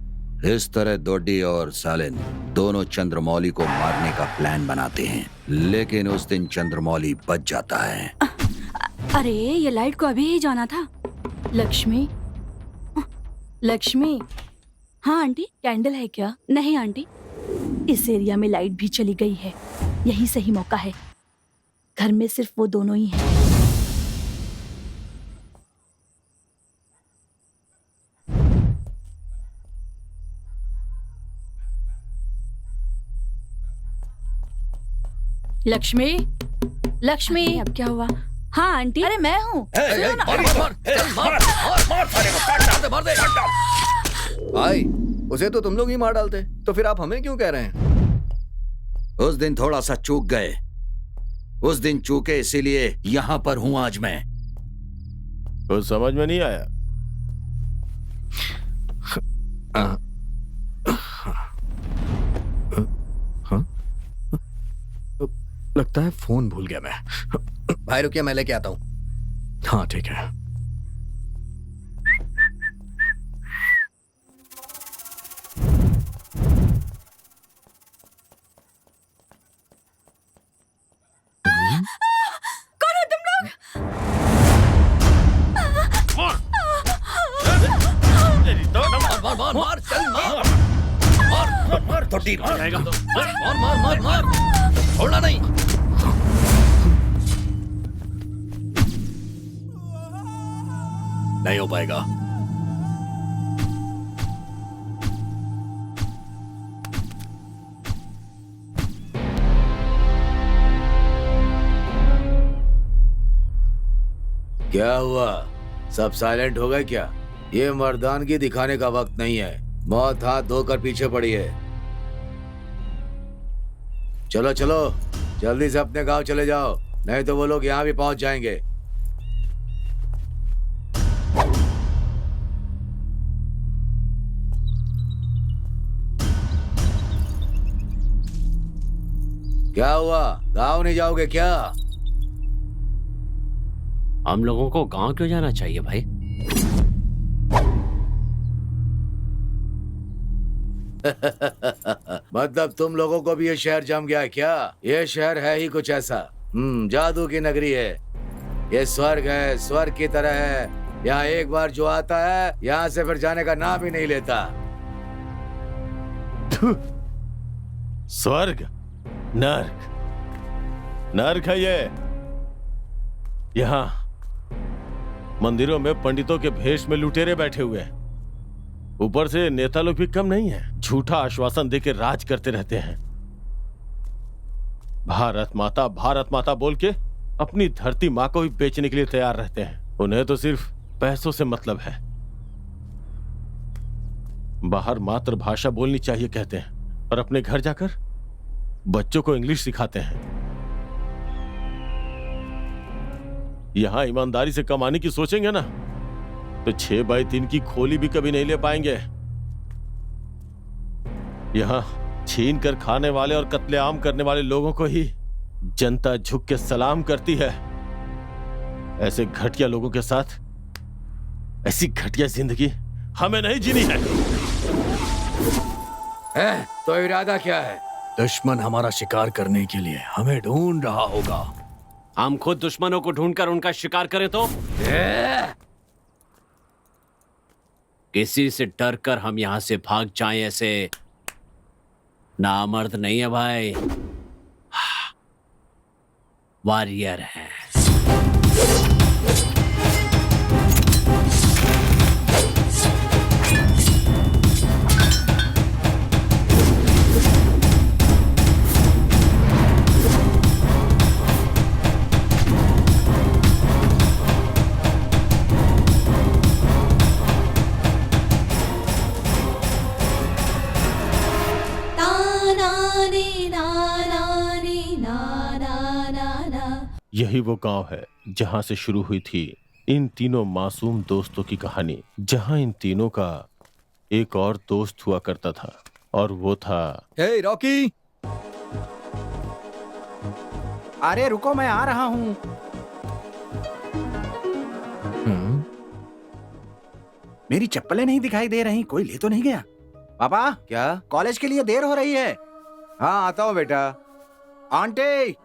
इस तरह दोड्डी और सालिन दोनों चंद्रमौली को मारने का प्लान बनाते हैं, लेकिन उस दिन चंद्रमौली बच जाता है। अरे ये लाइट को अभी ही जाना था। लक्ष्मी, लक्ष्मी। हाँ आंटी, कैंडल है क्या? नहीं आंटी। इस एरिया में लाइट भी चली गई है, यही सही मौका है। घर में सिर्फ वो दोनों ही हैं। लक्ष्मी, लक्ष्मी। अब क्या हुआ? हाँ आंटी। अरे मैं हूँ। भाई, उसे तो तुम लोग ही मार डालते, तो फिर आप हमें क्यों कह रहे हैं? उस दिन थोड़ा सा चूक गए। उस दिन चूके इसीलिए यहाँ पर हूँ आज मैं। तो समझ में नहीं आया। लगता है फोन भूल गया मैं। भाई रुकिए, मैं लेके आता हूँ। हाँ ठीक है। कौन हो तुम लोग? मार मार मार, चल मार मार मार, तो टीम जाएगा। मार मार मार मार, छोड़ना नहीं। नहीं हो पाएगा। क्या हुआ? सब साइलेंट हो गए क्या? ये मर्दानगी दिखाने का वक्त नहीं है। मौत हाथ धोकर पीछे पड़ी है। चलो चलो, जल्दी से अपने गांव चले जाओ, नहीं तो वो लोग यहाँ भी पहुंच जाएंगे। क्या हुआ? गांव नहीं जाओगे क्या? हम लोगों को गांव क्यों जाना चाहिए भाई? मतलब तुम लोगों को भी ये शहर जम गया है क्या? ये शहर है ही कुछ ऐसा। जादू की नगरी है। ये स्वर्ग है, स्वर्ग की तरह है। यहाँ एक बार जो आता है, यहाँ से फिर जाने का नाम ही नहीं लेता। स्वर्ग, नर्क, नर्क है ये। यहाँ मंदिरों में पंडितों के भेष में लुटेरे बैठे हुए हैं। ऊपर से नेता लोग भी कम नहीं है, झूठा आश्वासन देके राज करते रहते हैं। भारत माता बोल के अपनी धरती माँ को भी बेचने के लिए तैयार रहते हैं। उन्हें तो सिर्फ पैसों से मतलब है। बाहर मातृभाषा बोलनी चाहिए कहते हैं, और अपने घर जाकर बच्चों को इंग्लिश सिखाते हैं। यहां ईमानदारी से कमाने की सोचेंगे ना तो 6x3 की खोली भी कभी नहीं ले पाएंगे। यहां छीन कर खाने वाले और कत्लेआम करने वाले लोगों को ही जनता झुक के सलाम करती है। ऐसे घटिया लोगों के साथ ऐसी घटिया जिंदगी हमें नहीं जीनी है। तो इरादा क्या है? दुश्मन हमारा शिकार करने के लिए हमें ढूंढ रहा होगा। हम खुद दुश्मनों को ढूंढकर उनका शिकार करें तो? किसी से डर कर हम यहां से भाग जाएं ऐसे नामर्द नहीं है भाई, वॉरियर है। यही वो गांव है जहां से शुरू हुई थी इन तीनों मासूम दोस्तों की कहानी। जहां इन तीनों का एक और दोस्त हुआ करता था, और वो था हे रॉकी। अरे रुको, मैं आ रहा हूँ। मेरी चप्पलें नहीं दिखाई दे रही, कोई ले तो नहीं गया? पापा, क्या? कॉलेज के लिए देर हो रही है। हाँ आता हूँ बेटा। आंटी,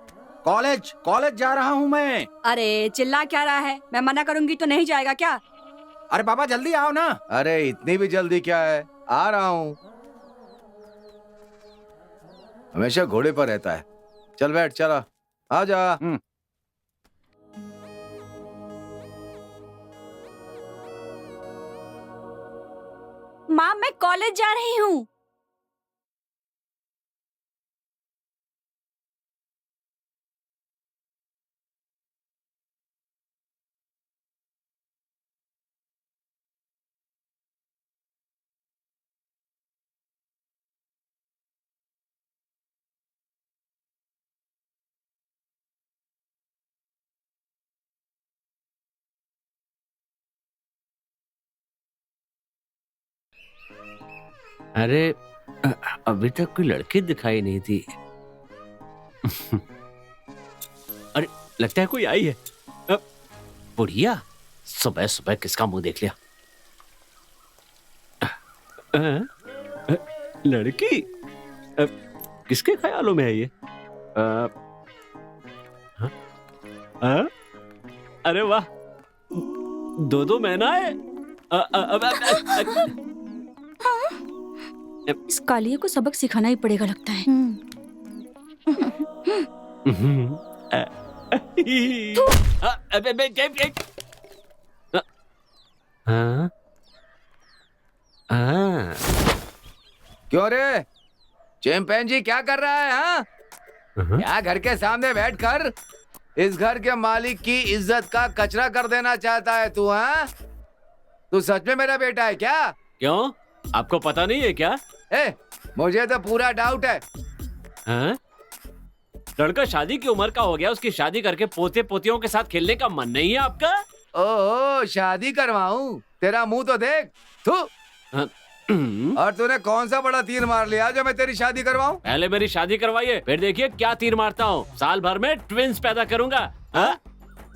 कॉलेज जा रहा हूँ मैं। अरे चिल्ला क्या रहा है? मैं मना करूंगी तो नहीं जाएगा क्या? अरे पापा जल्दी आओ ना। अरे इतनी भी जल्दी क्या है, आ रहा हूँ। हमेशा घोड़े पर रहता है। चल बैठ, चला आ जा। माँ मैं कॉलेज जा रही हूँ। अरे अभी तक कोई लड़की दिखाई नहीं थी। लगता है कोई आई है। बुढ़िया, सुबह सुबह किसका मुंह देख लिया? लड़की? किसके ख्यालों में है ये? अरे वाह, दो मैना है। इस कालिए को सबक सिखाना ही पड़ेगा लगता है। क्यों रे चिंपैंजी, क्या कर रहा है? हाँ, क्या घर के सामने बैठकर इस घर के मालिक की इज्जत का कचरा कर देना चाहता है तू? हाँ, तू सच में मेरा बेटा है क्या? क्यों, आपको पता नहीं है क्या? मुझे तो पूरा डाउट है। हाँ? लड़का शादी की उम्र का हो गया, उसकी शादी करके पोते पोतियों के साथ खेलने का मन नहीं है आपका? ओह, शादी करवाऊं? तेरा मुंह तो देख। थू। और तूने कौन सा बड़ा तीर मार लिया जो मैं तेरी शादी करवाऊं? पहले मेरी शादी करवाइए, फिर देखिए क्या तीर मारता हूँ। साल भर में ट्विंस पैदा करूंगा।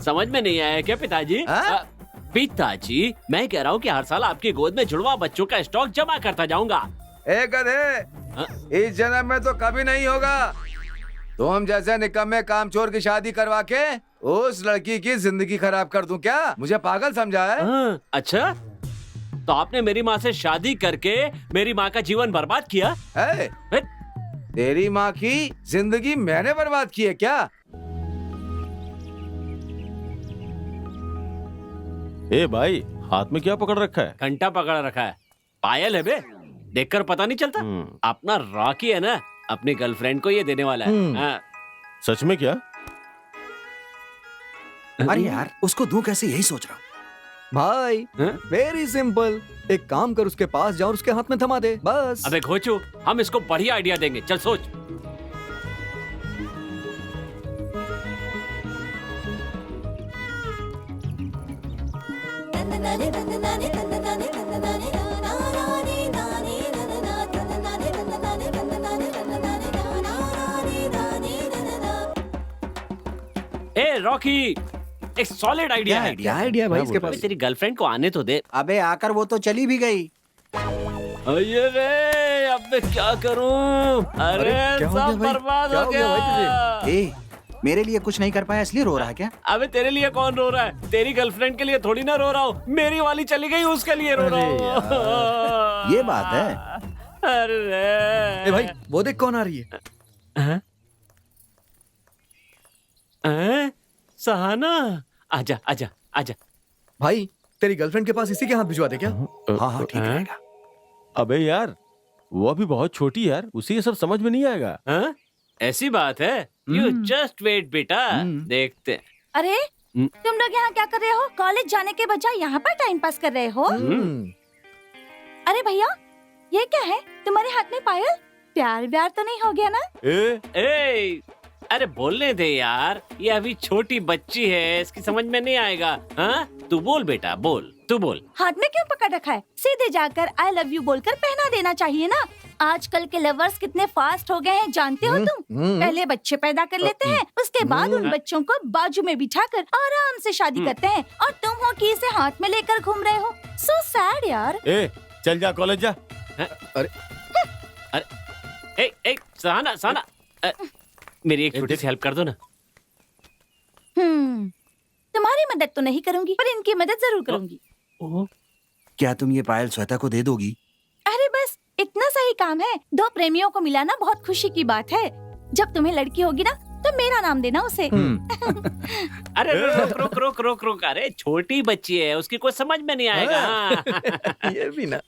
समझ में नहीं आया क्या पिताजी? पिताजी, मैं कह रहा हूँ कि हर साल आपकी गोद में जुड़वा बच्चों का स्टॉक जमा करता जाऊंगा। गधे, इस जन्म में तो कभी नहीं होगा। तुम जैसे निकम्मे कामचोर की शादी करवा के उस लड़की की जिंदगी खराब कर दूं क्या? मुझे पागल समझा है? अच्छा, तो आपने मेरी माँ से शादी करके मेरी माँ का जीवन बर्बाद किया? तेरी माँ की जिंदगी मैंने बर्बाद की है क्या? ए भाई, हाथ में क्या पकड़ रखा है? घंटा पकड़ रखा है। पायल है बे, देखकर पता नहीं चलता? अपना रॉकी है ना, अपनी गर्लफ्रेंड को ये देने वाला है। सच में क्या? अरे यार, उसको दूं कैसे, यही सोच रहा हूँ। भाई वेरी सिंपल, एक काम कर, उसके पास जाओ, उसके हाथ में थमा दे, बस। अबे घोचू, हम इसको बढ़िया आइडिया देंगे, चल सोच। ए रॉकी, एक सॉलिड आइडिया है। क्या आइडिया भाई इसके पास? तेरी गर्लफ्रेंड को आने तो दे। अबे आकर वो तो चली भी गई। अरे रे, अब मैं क्या करूं? अरे सब बर्बाद हो गया। मेरे लिए कुछ नहीं कर पाया इसलिए रो रहा है क्या? अबे तेरे लिए कौन रो रहा है? तेरी गर्लफ्रेंड के लिए थोड़ी ना रो रहा हूँ, मेरी वाली चली गई उसके लिए रो रहा हूँ। ये बात है। अरे भाई वो देख कौन आ रही है। सहाना, आजा आजा आजा। भाई तेरी गर्लफ्रेंड के पास इसी के हाथ भिजवा दे क्या? हाँ ठीक रहेगा। अबे यार, वो अभी बहुत छोटी है यार, उसे ये सब समझ में नहीं आएगा। ऐसी बात है? यू जस्ट वेट बेटा, देखते। अरे तुम लोग यहाँ क्या कर रहे हो? कॉलेज जाने के बजाय यहाँ पर टाइम पास कर रहे हो? अरे भैया, ये क्या है तुम्हारे हाथ में? पायल? प्यार व्यार तो नहीं हो गया ना? अरे बोलने दे यार, ये अभी छोटी बच्ची है, इसकी समझ में नहीं आएगा। हाँ, तू बोल बेटा, बोल, तू बोल। हाथ में क्यों पकड़ रखा है? सीधे जाकर आई लव यू बोलकर पहना देना चाहिए ना। आजकल के लवर्स कितने फास्ट हो गए हैं जानते हो तुम? पहले बच्चे पैदा कर लेते हैं, उसके बाद उन बच्चों को बाजू में बिठाकर आराम से शादी करते हैं, और तुम हो कि इसे हाथ में लेकर घूम रहे हो। सो सैड यार। चल जा कॉलेज जा। अरे अरे, सहाना सहाना, मेरी एक छोटी सी हेल्प कर दो ना। तुम्हारी मदद तो नहीं करूंगी, पर इनकी मदद जरूर करूंगी। क्या तुम ये पायल श्वेता को दे दोगी? अरे बस इतना सा ही काम है। दो प्रेमियों को मिलाना बहुत खुशी की बात है। जब तुम्हें लड़की होगी ना तो मेरा नाम देना उसे। अरे रुक रुक रुक रुक रुक, अरे छोटी बच्ची है, उसकी कोई समझ में नहीं आएगा। ये भी ना।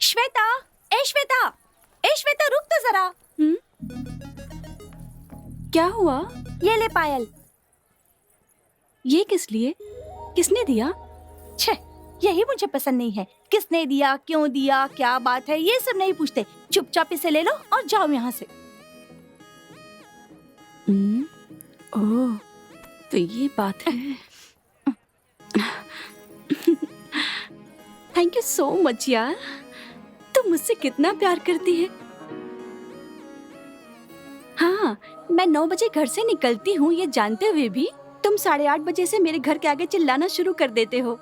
श्वेता, ए श्वेता, ए श्वेता, रुक तो जरा। क्या हुआ? ये ले पायल। ये किस लिए? किसने दिया? छे, यही मुझे पसंद नहीं है। किसने दिया, क्यों दिया, क्या बात है, ये सब नहीं पूछते। चुपचाप इसे ले लो और जाओ यहाँ से। ओह, तो ये बात है। थैंक यू सो मच यार, तुम मुझसे कितना प्यार करती है। हाँ, मैं 9 बजे घर से निकलती हूँ, ये जानते हुए भी तुम 8:30 बजे से मेरे घर के आगे चिल्लाना शुरू कर देते हो।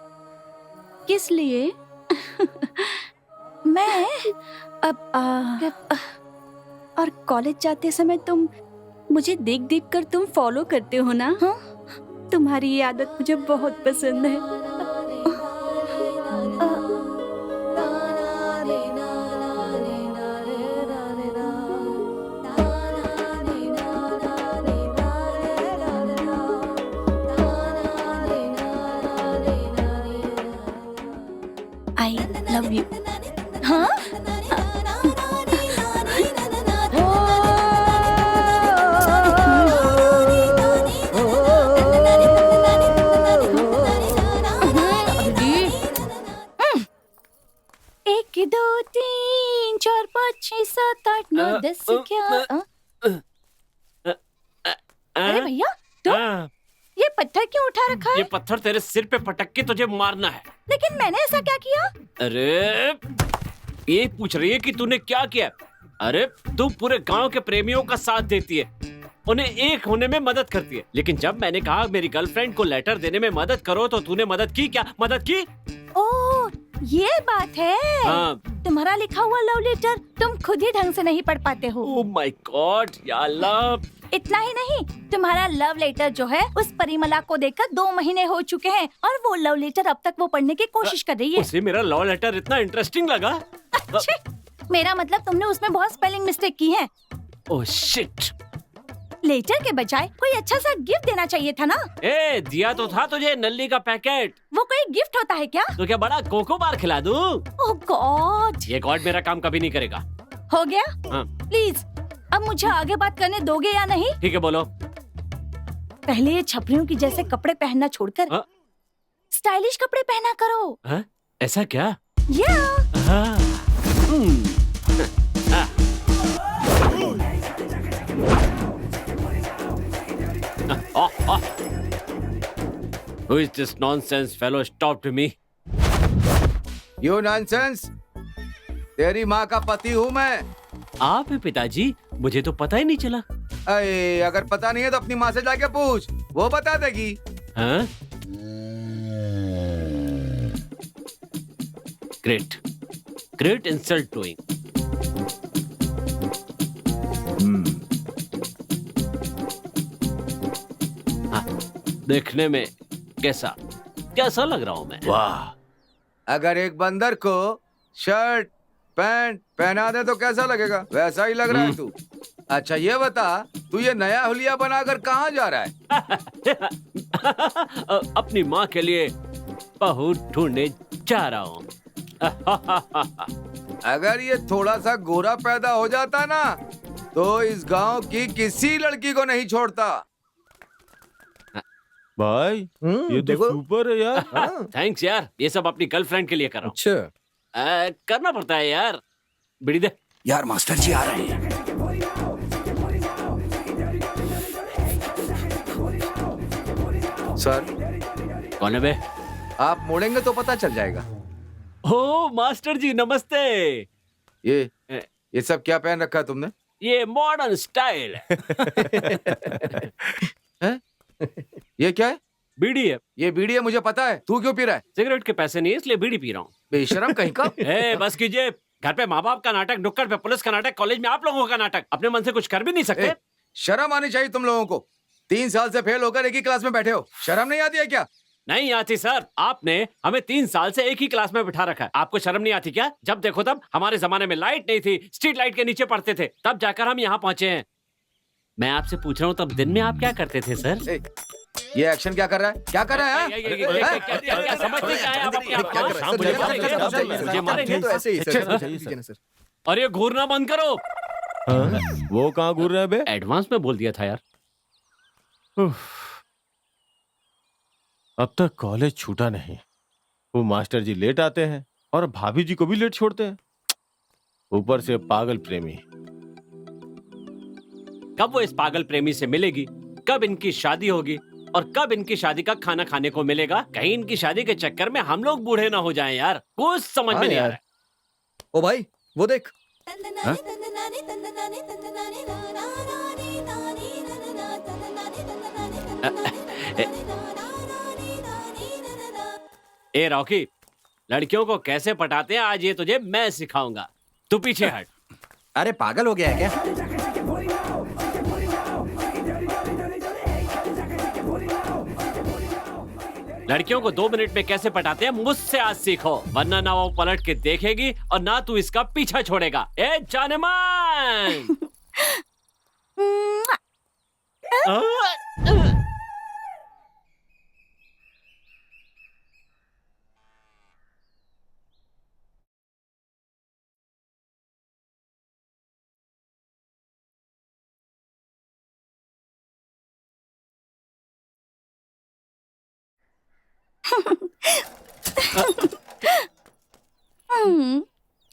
किस लिए? मैं और कॉलेज जाते समय तुम मुझे देख देख कर तुम फॉलो करते हो ना? हाँ? तुम्हारी ये आदत मुझे बहुत पसंद है। आई लव यू। हाँ? एक दो तीन चार पाँच छः सात आठ नौ 10 क्या? अरे भैया तुम हाँ, ये पत्थर क्यों उठा रखा ये है? पत्थर तेरे सिर पे पटक के तुझे मारना है। लेकिन मैंने ऐसा क्या किया? अरे ये पूछ रही है कि तूने क्या किया? अरे तू पूरे गांव के प्रेमियों का साथ देती है, उन्हें एक होने में मदद करती है, लेकिन जब मैंने कहा मेरी गर्लफ्रेंड को लेटर देने में मदद करो तो तूने मदद की क्या? मदद की? ओह ये बात है। हाँ। तुम्हारा लिखा हुआ लव लेटर तुम खुद ही ढंग से नहीं पढ़ पाते हो। ओह माय गॉड या अल्लाह। इतना ही नहीं, तुम्हारा लव लेटर जो है उस परिमला को देकर 2 महीने हो चुके हैं और वो लव लेटर अब तक वो पढ़ने की कोशिश कर रही है। उसे मेरा लव लेटर इतना इंटरेस्टिंग लगा। अच्छे, मेरा मतलब तुमने उसमें बहुत स्पेलिंग मिस्टेक की है। Oh shit. लेटर के बजाय कोई अच्छा सा गिफ्ट देना चाहिए था ना। ए दिया तो था तुझे नल्ली का पैकेट। वो कोई गिफ्ट होता है क्या? तो क्या बड़ा कोको बार खिला दूं? ओह गॉड। ये गॉड मेरा काम कभी नहीं करेगा। हो गया? हाँ। प्लीज अब मुझे आगे बात करने दोगे या नहीं? ठीक है बोलो। पहले ये छपरियों की जैसे कपड़े पहनना छोड़कर हाँ? स्टाइलिश कपड़े पहना करो। हाँ? ऐसा क्या? या हाँ। हाँ। Who is this nonsense fellow? Stop to me. You nonsense, तेरी माँ का पति हूँ मैं। आप हैं पिताजी? मुझे तो पता ही नहीं चला। अरे अगर पता नहीं है तो अपनी माँ से जाके पूछ, वो बता देगी। हाँ? Great. Great insult doing. हाँ, देखने में कैसा कैसा लग रहा हूँ मैं? वाह। अगर एक बंदर को शर्ट पैंट पहना दे तो कैसा लगेगा? वैसा ही लग रहा है तू। अच्छा ये बता, तू ये नया हुलिया बनाकर कहाँ जा रहा है? अपनी माँ के लिए बहू ढूंढने जा रहा हूँ। अगर ये थोड़ा सा गोरा पैदा हो जाता ना तो इस गांव की किसी लड़की को नहीं छोड़ता। भाई ये तो देखो। सुपर है यार। थैंक्स यार, ये सब अपनी गर्लफ्रेंड के लिए कर रहा हूँ। अच्छा करना पड़ता है यार। बीड़ी दे। यार मास्टर जी आ रहे हैं। सर कौन है बे? आप मोड़ेंगे तो पता चल जाएगा। ओ मास्टर जी नमस्ते। ये सब क्या पहन रखा है तुमने? ये मॉडर्न स्टाइल है। ये क्या है? बीड़ी है। ये बीड़ी है, मुझे पता है। तू क्यों पी रहा है? सिगरेट के पैसे नहीं है इसलिए बीड़ी पी रहा हूँ। बेशरम कहीं का। ए, बस कीजिए। घर पे माँ बाप का नाटक, नुक्कड़ पे पुलिस का नाटक, कॉलेज में आप लोगों का नाटक। अपने मन से कुछ कर भी नहीं सकते। ए, शर्म आनी चाहिए तुम लोगों को। 3 साल से फेल होकर एक ही क्लास में बैठे हो, शर्म नहीं आती है क्या? नहीं आती सर, आपने हमें 3 साल से एक ही क्लास में बिठा रखा है। आपको शर्म नहीं आती क्या? जब देखो तब हमारे जमाने में लाइट नहीं थी, स्ट्रीट लाइट के नीचे पढ़ते थे, तब जाकर हम यहाँ पहुंचे हैं। मैं आपसे पूछ रहा हूँ तब दिन में आप क्या करते थे सर? ये एक्शन क्या कर रहा है? क्या कर रहा है? क्या समझते क्या है आप अपने आप को? शाम मुझे मारेंगे, मुझे मारेंगे। तो ऐसे ही सर। और ये घूरना बंद करो। हाँ? वो कहाँ घूर रहे हैं बे? एडवांस में बोल दिया था यार। अब तक कॉलेज छूटा नहीं। वो मास्टर जी लेट आते हैं और भाभी जी को भी लेट छोड़ते हैं। ऊपर से पागल प्रेमी। कब वो इस पागल प्रेमी से मिलेगी, कब इनकी शादी होगी और कब इनकी शादी का खाना खाने को मिलेगा? कहीं इनकी शादी के चक्कर में हम लोग बूढ़े ना हो जाएं यार। कुछ समझ में नहीं आ रहा है। ओ भाई वो देख। ए रॉकी, लड़कियों को कैसे पटाते हैं आज ये तुझे मैं सिखाऊंगा। तू पीछे हट। अरे पागल हो गया है क्या? लड़कियों को 2 मिनट में कैसे पटाते हैं मुझसे आज सीखो, वरना ना वो पलट के देखेगी और ना तू इसका पीछा छोड़ेगा। ए जाने मन।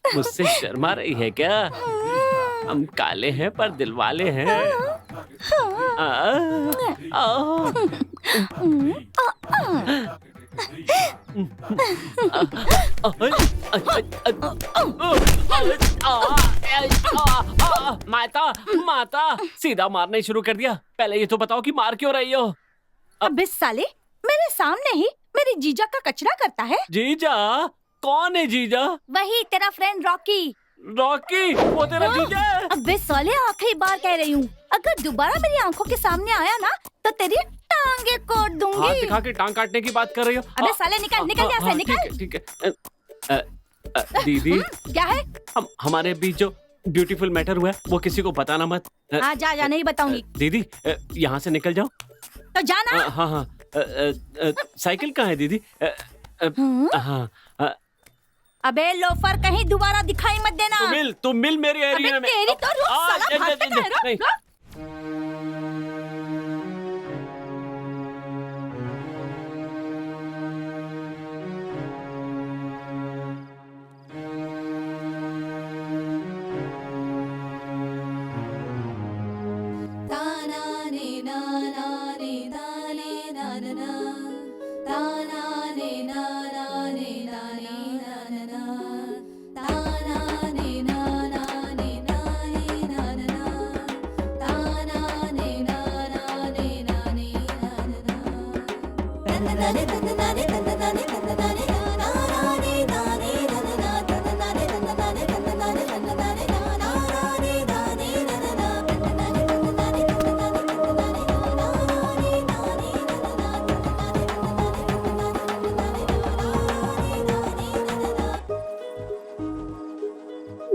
मुझसे शर्मा रही है क्या? हम काले हैं पर दिलवाले हैं। माता माता, सीधा मारना ही शुरू कर दिया। पहले ये तो बताओ कि मार क्यों रही हो? अबे साले, मेरे सामने ही मेरी जीजा का कचरा करता है। जीजा? कौन है जीजा? वही तेरा फ्रेंड रॉकी। रॉकी? वो तेरा जीजा है? अबे साले, आखिरी बार कह रही हूँ, अगर दोबारा मेरी आंखों के सामने आया ना तो तेरी टांगे काट दूंगी। हाथ दिखा के टांग काटने की बात कर रही हो? अबे साले निकल निकल यहाँ से, निकल। ठीक है। दीदी, क्या है? हमारे बीच जो ब्यूटीफुल मैटर हुआ है वो किसी को बताना मत। हाँ जा नहीं बताऊंगी। दीदी, यहाँ से निकल जाओ। तो जाना। हाँ। साइकिल कहाँ है दीदी? हाँ। अबे लोफर, कहीं दोबारा दिखाई मत देना। तुम मिल मेरे एरिया में। तेरी तो रुक साला, भागते कहाँ है? रुक।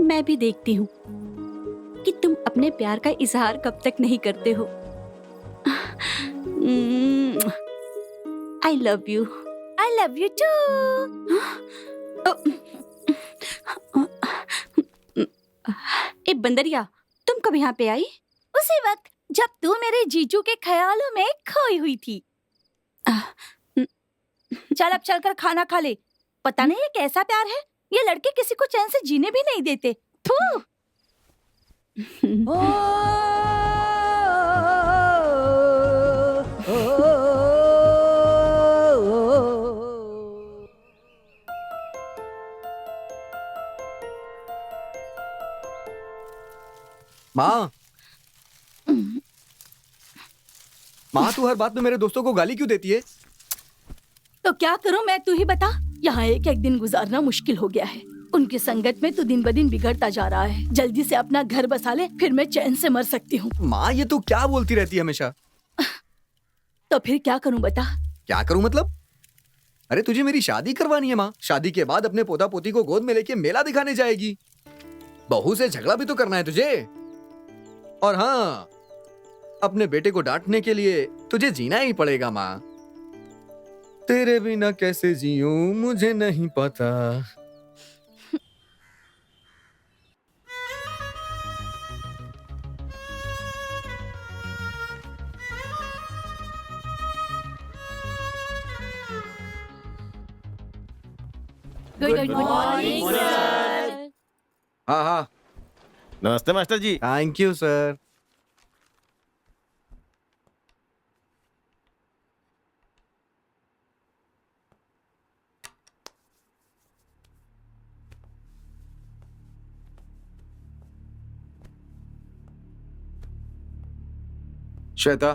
मैं भी देखती हूँ कि तुम अपने प्यार का इजहार कब तक नहीं करते हो। I love you. I love you too. ए बंदरिया, तुम कब यहाँ पे आई? उसी वक्त जब तू मेरे जीजू के ख्यालों में खोई हुई थी। चल अब चलकर खाना खा ले। पता नहीं ये कैसा प्यार है, ये लड़के किसी को चैन से जीने भी नहीं देते। थू। माँ, तू हर बात में मेरे दोस्तों को गाली क्यों देती है? तो क्या करूं मैं, तू ही बता। यहाँ एक एक दिन गुजारना मुश्किल हो गया है। उनकी संगत में तू दिन ब दिन बिगड़ता जा रहा है। जल्दी से अपना घर बसा ले, फिर मैं चैन से मर सकती हूँ। माँ, ये तू क्या बोलती रहती है हमेशा? तो फिर क्या करूं बता? क्या करूं मतलब? अरे तुझे मेरी शादी करवानी है माँ। शादी के बाद अपने पोता पोती को गोद में लेके मेला दिखाने जाएगी। बहू से झगड़ा भी तो करना है तुझे। और हाँ, अपने बेटे को डांटने के लिए तुझे जीना ही पड़ेगा माँ। तेरे बिना कैसे जीऊं मुझे नहीं पता। Good morning sir. हाँ, नमस्ते master ji. Thank you sir. Shweta,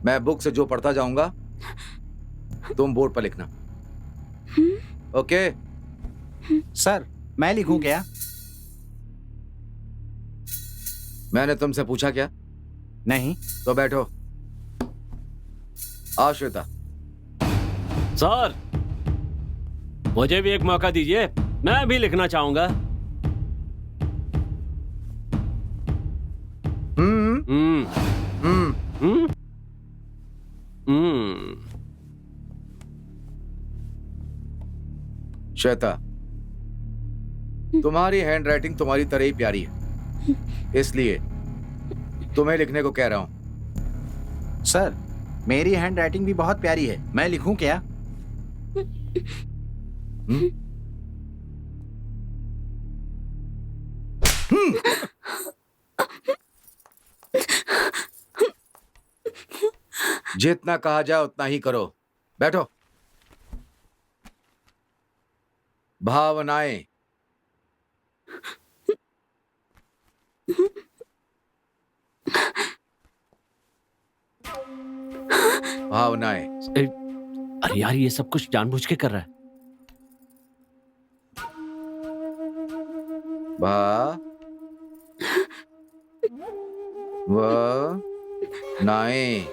मैं बुक से जो पढ़ता जाऊंगा तुम बोर्ड पर लिखना। ओके? सर मैं लिखूं क्या? मैंने तुमसे पूछा क्या? नहीं। तो बैठो। आओ श्वेता। सर, मुझे भी एक मौका दीजिए, मैं भी लिखना चाहूंगा। श्वेता, तुम्हारी हैंडराइटिंग तुम्हारी तरह ही प्यारी है, इसलिए तुम्हें लिखने को कह रहा हूं। सर मेरी हैंडराइटिंग भी बहुत प्यारी है, मैं लिखूं क्या? जितना कहा जाए उतना ही करो। बैठो। भावनाएं। भावनाएं। अरे यार, ये सब कुछ जानबूझ के कर रहा है। नाएं।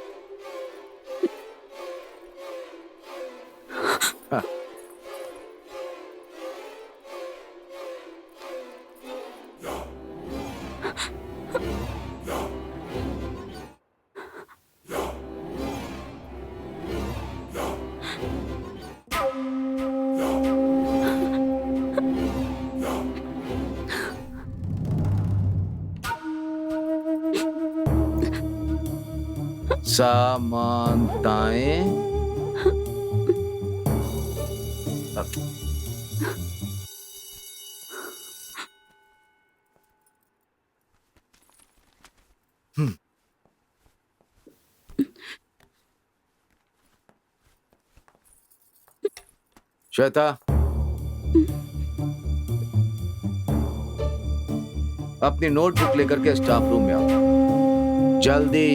समानताएं। श्वेता, अपनी नोटबुक लेकर के स्टाफ रूम में आओ, जल्दी।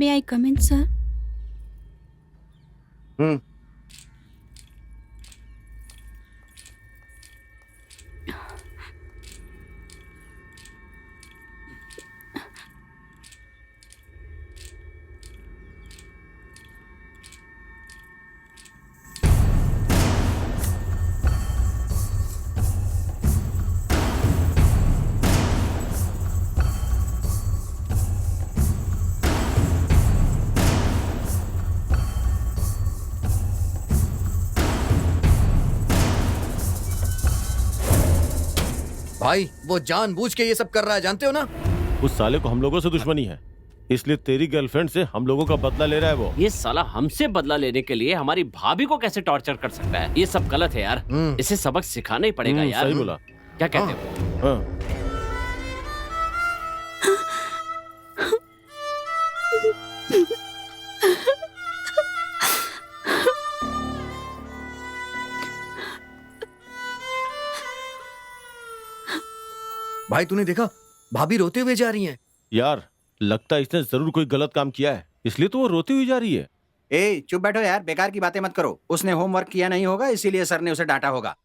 May I come in, sir? भाई वो जानबूझ के ये सब कर रहा है, जानते हो ना? उस साले को हम लोगों से दुश्मनी है, इसलिए तेरी गर्लफ्रेंड से हम लोगों का बदला ले रहा है वो। ये साला हमसे बदला लेने के लिए हमारी भाभी को कैसे टॉर्चर कर सकता है? ये सब गलत है यार, इसे सबक सिखाना ही पड़ेगा यार। सही बोला। क्या कहते हो? हाँ। भाई तूने देखा, भाभी रोते हुए जा रही हैं। यार लगता है इसने जरूर कोई गलत काम किया है, इसलिए तो वो रोती हुई जा रही है। ए चुप बैठो यार, बेकार की बातें मत करो। उसने होमवर्क किया नहीं होगा, इसीलिए सर ने उसे डांटा होगा।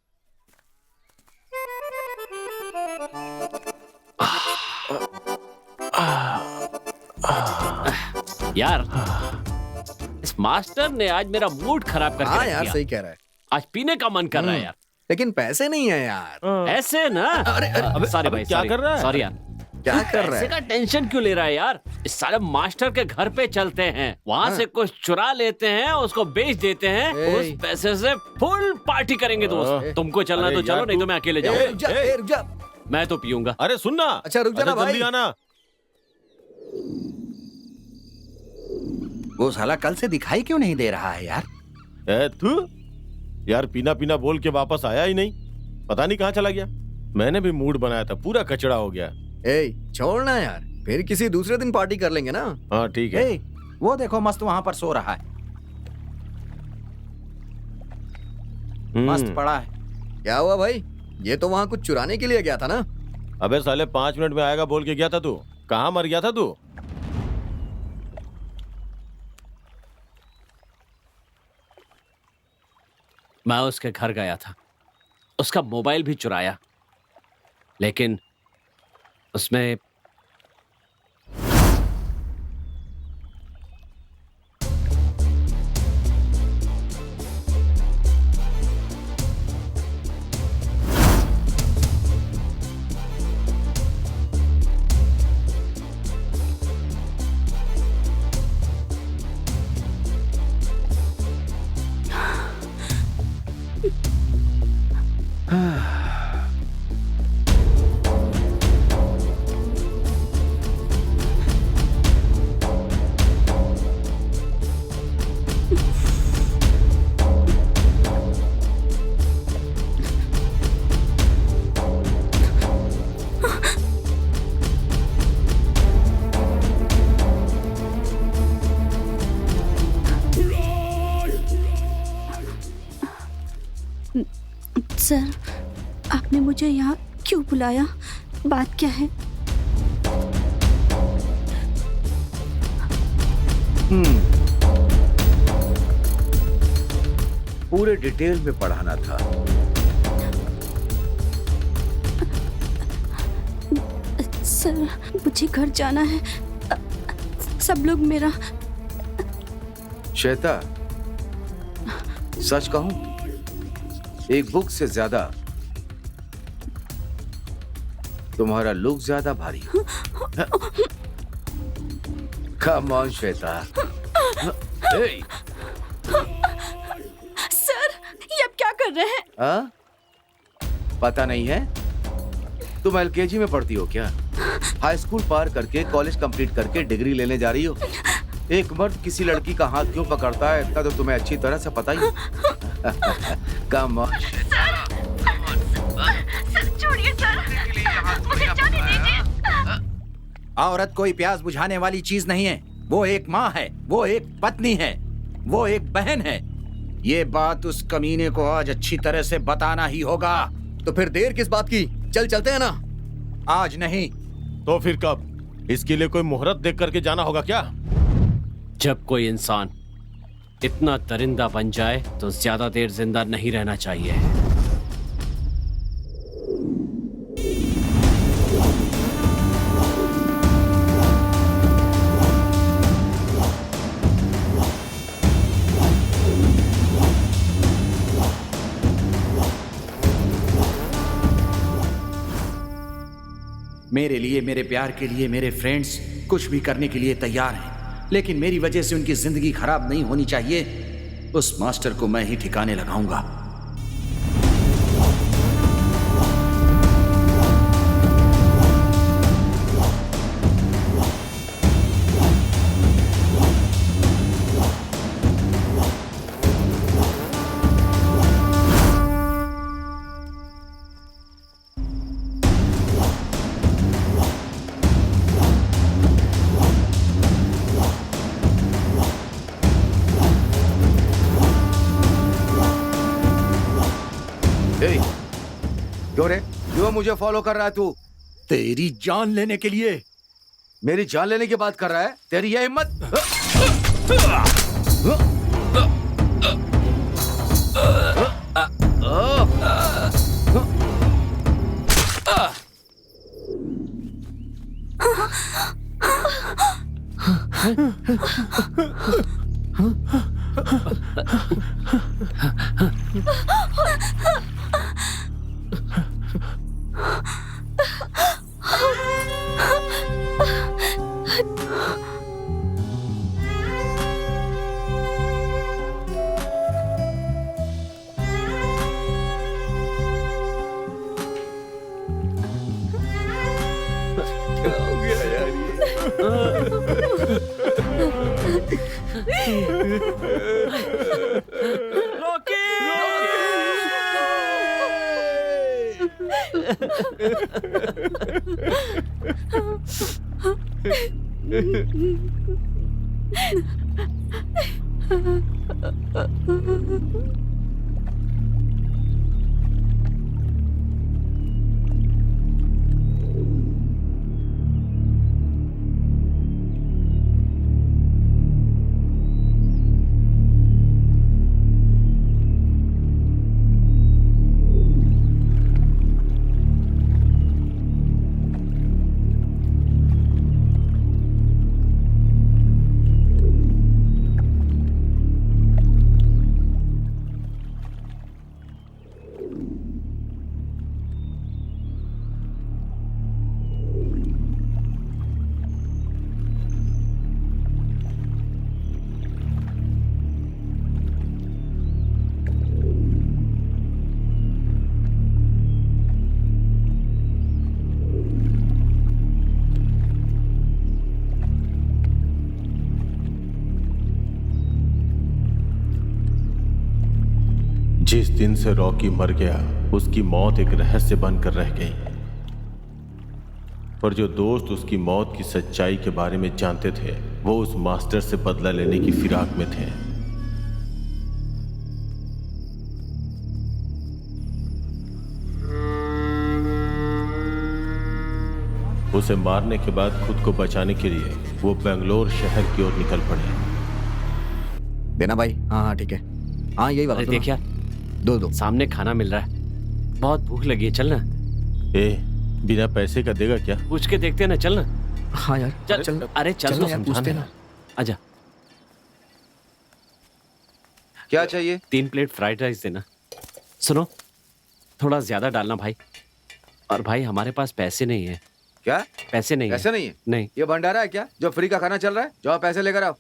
यार इस मास्टर ने आज मेरा मूड खराब करके रख यार दिया। सही कह रहा है। आज पीने का मन कर रहा है यार, लेकिन पैसे नहीं है यार। ऐसे ना। अरे सॉरी भाई, क्या कर रहा है? सॉरी यार। क्या कर रहा पैसे है? का टेंशन क्यों ले रहा है यार? इस साले मास्टर के घर पे चलते हैं, वहाँ से कुछ चुरा लेते हैं, उसको बेच देते हैं, उस पैसे से फुल पार्टी करेंगे दोस्त। तुमको चलना तो चलो, नहीं तो मैं अकेले जाऊंगा। रुक जा। मैं तो पीऊंगा। अरे सुन ना। अच्छा, रुक जाना जल्दी भाई। आना। वो साला कल से दिखाई क्यों नहीं दे रहा है यार? तू यार पीना पीना बोल के वापस आया ही नहीं, पता नहीं कहाँ चला गया। मैंने भी मूड बनाया था, पूरा कचड़ा हो गया। ए, छोड़ना यार, फिर किसी दूसरे दिन पार्टी कर लेंगे ना। हाँ ठीक है। ए, वो देखो मस्त वहां पर सो रहा है, मस्त पड़ा है। क्या हुआ भाई? ये तो वहाँ कुछ चुराने के लिए गया था ना? अबे साले 5 मिनट में आएगा बोल के गया था तू, कहाँ मर गया था तू? मैं उसके घर गया था, उसका मोबाइल भी चुराया, लेकिन उसमें सर, आपने मुझे यहाँ क्यों बुलाया? बात क्या है? पूरे डिटेल में पढ़ाना था। सर, मुझे घर जाना है। सब लोग मेरा... श्वेता, सच कहूं, एक बुक से ज्यादा तुम्हारा लुक ज्यादा भारी। Come on Shweta. A, sir, ये आप क्या कर रहे हैं? हाँ? पता नहीं है? तुम एलकेजी में पढ़ती हो क्या? हाई स्कूल पार करके कॉलेज कंप्लीट करके डिग्री लेने जा रही हो। एक मर्द किसी लड़की का हाथ क्यों पकड़ता है इतना तो तुम्हें अच्छी तरह से पता ही है। Come on. सर छोड़िए सर, मुझे जाने दीजिए। औरत कोई प्यास बुझाने वाली चीज नहीं है। वो एक माँ है, वो एक पत्नी है, वो एक बहन है। ये बात उस कमीने को आज अच्छी तरह से बताना ही होगा। तो फिर देर किस बात की? चल चलते हैं ना। आज नहीं तो फिर कब? इसके लिए कोई मुहूर्त देख करके जाना होगा क्या? जब कोई इंसान इतना दरिंदा बन जाए तो ज्यादा देर जिंदा नहीं रहना चाहिए। मेरे लिए, मेरे प्यार के लिए मेरे फ्रेंड्स कुछ भी करने के लिए तैयार हैं, लेकिन मेरी वजह से उनकी जिंदगी खराब नहीं होनी चाहिए। उस मास्टर को मैं ही ठिकाने लगाऊंगा। क्यों रे? क्यों मुझे फॉलो कर रहा है तू? तेरी जान लेने के लिए। मेरी जान लेने की बात कर रहा है? तेरी यह हिम्मत? जिस दिन से रॉकी मर गया उसकी मौत एक रहस्य बनकर रह गई, पर जो दोस्त उसकी मौत की सच्चाई के बारे में जानते थे वो उस मास्टर से बदला लेने की फिराक में थे। उसे मारने के बाद खुद को बचाने के लिए वो बेंगलोर शहर की ओर निकल पड़े। देना भाई। हाँ हाँ ठीक है। हाँ यही वाला। देख यार, दो सामने खाना मिल रहा है, बहुत भूख लगी है, चल ना। बिना पैसे का देगा क्या? पूछ के देखते हैं ना, चल ना। हाँ यार चल। अरे चल तो पूछते ना। आजा। क्या चाहिए? 3 प्लेट फ्राइड राइस देना। सुनो, थोड़ा ज्यादा डालना भाई। और भाई हमारे पास पैसे नहीं है। क्या? पैसे नहीं पैसे नहीं है? नहीं। ये भंडारा है क्या जो फ्री का खाना चल रहा है? जाओ पैसे लेकर आओ।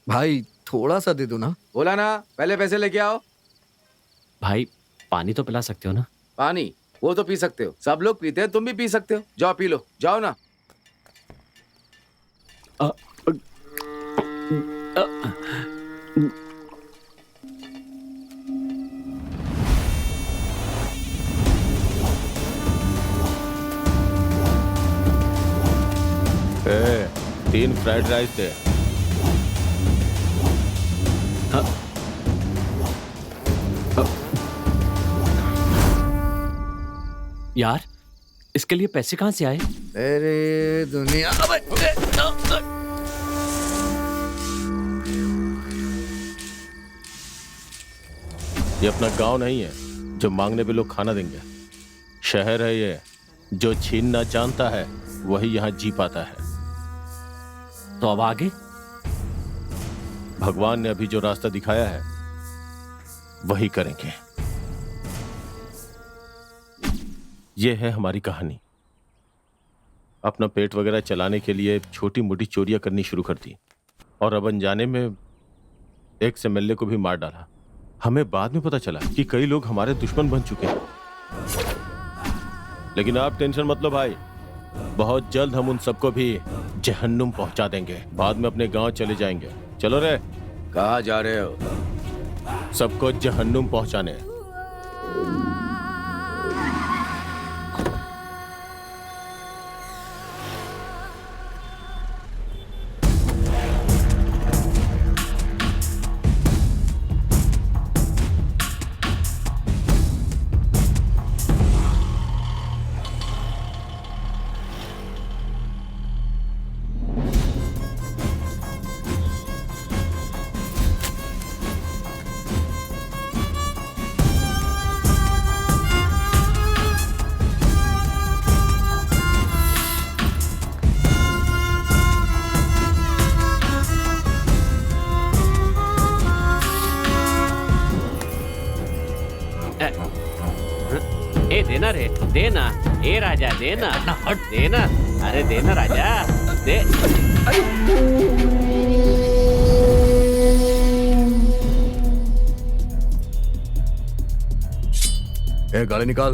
भाई थोड़ा सा दे दो ना। बोला ना, पहले पैसे लेके आओ। भाई पानी तो पिला सकते हो ना? पानी वो तो पी सकते हो, सब लोग पीते हैं, तुम भी पी सकते हो। जाओ पी लो, जाओ ना। ए, 3 फ्राइड राइस दे। यार इसके लिए पैसे कहाँ से आए? अरे दुनिया। ये अपना गांव नहीं है जो मांगने पे लोग खाना देंगे। शहर है ये, जो छीनना जानता है वही यहाँ जी पाता है। तो अब आगे? भगवान ने अभी जो रास्ता दिखाया है वही करेंगे। ये है हमारी कहानी। अपना पेट वगैरह चलाने के लिए छोटी मोटी चोरियां करनी शुरू कर दी और अब अनजाने में एक एमएलए को भी मार डाला। हमें बाद में पता चला कि कई लोग हमारे दुश्मन बन चुके हैं। लेकिन आप टेंशन मत लो भाई, बहुत जल्द हम उन सबको भी जहन्नुम पहुंचा देंगे। बाद में अपने गांव चले जाएंगे। चलो रे। कहाँ जा रहे हो? सबको जहन्नुम पहुंचाने। देना रे, देना। ए राजा देना, देना। अरे देना राजा, दे। ए गाड़ी निकाल।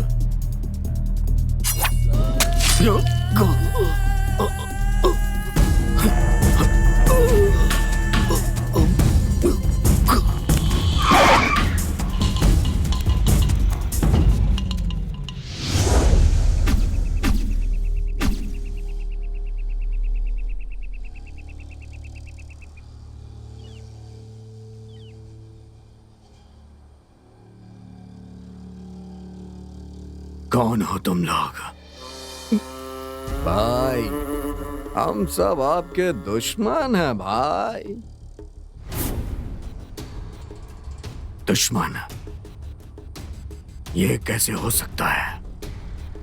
कौन हो तुम लोग? भाई हम सब आपके दुश्मन हैं भाई। दुश्मन? ये कैसे हो सकता है?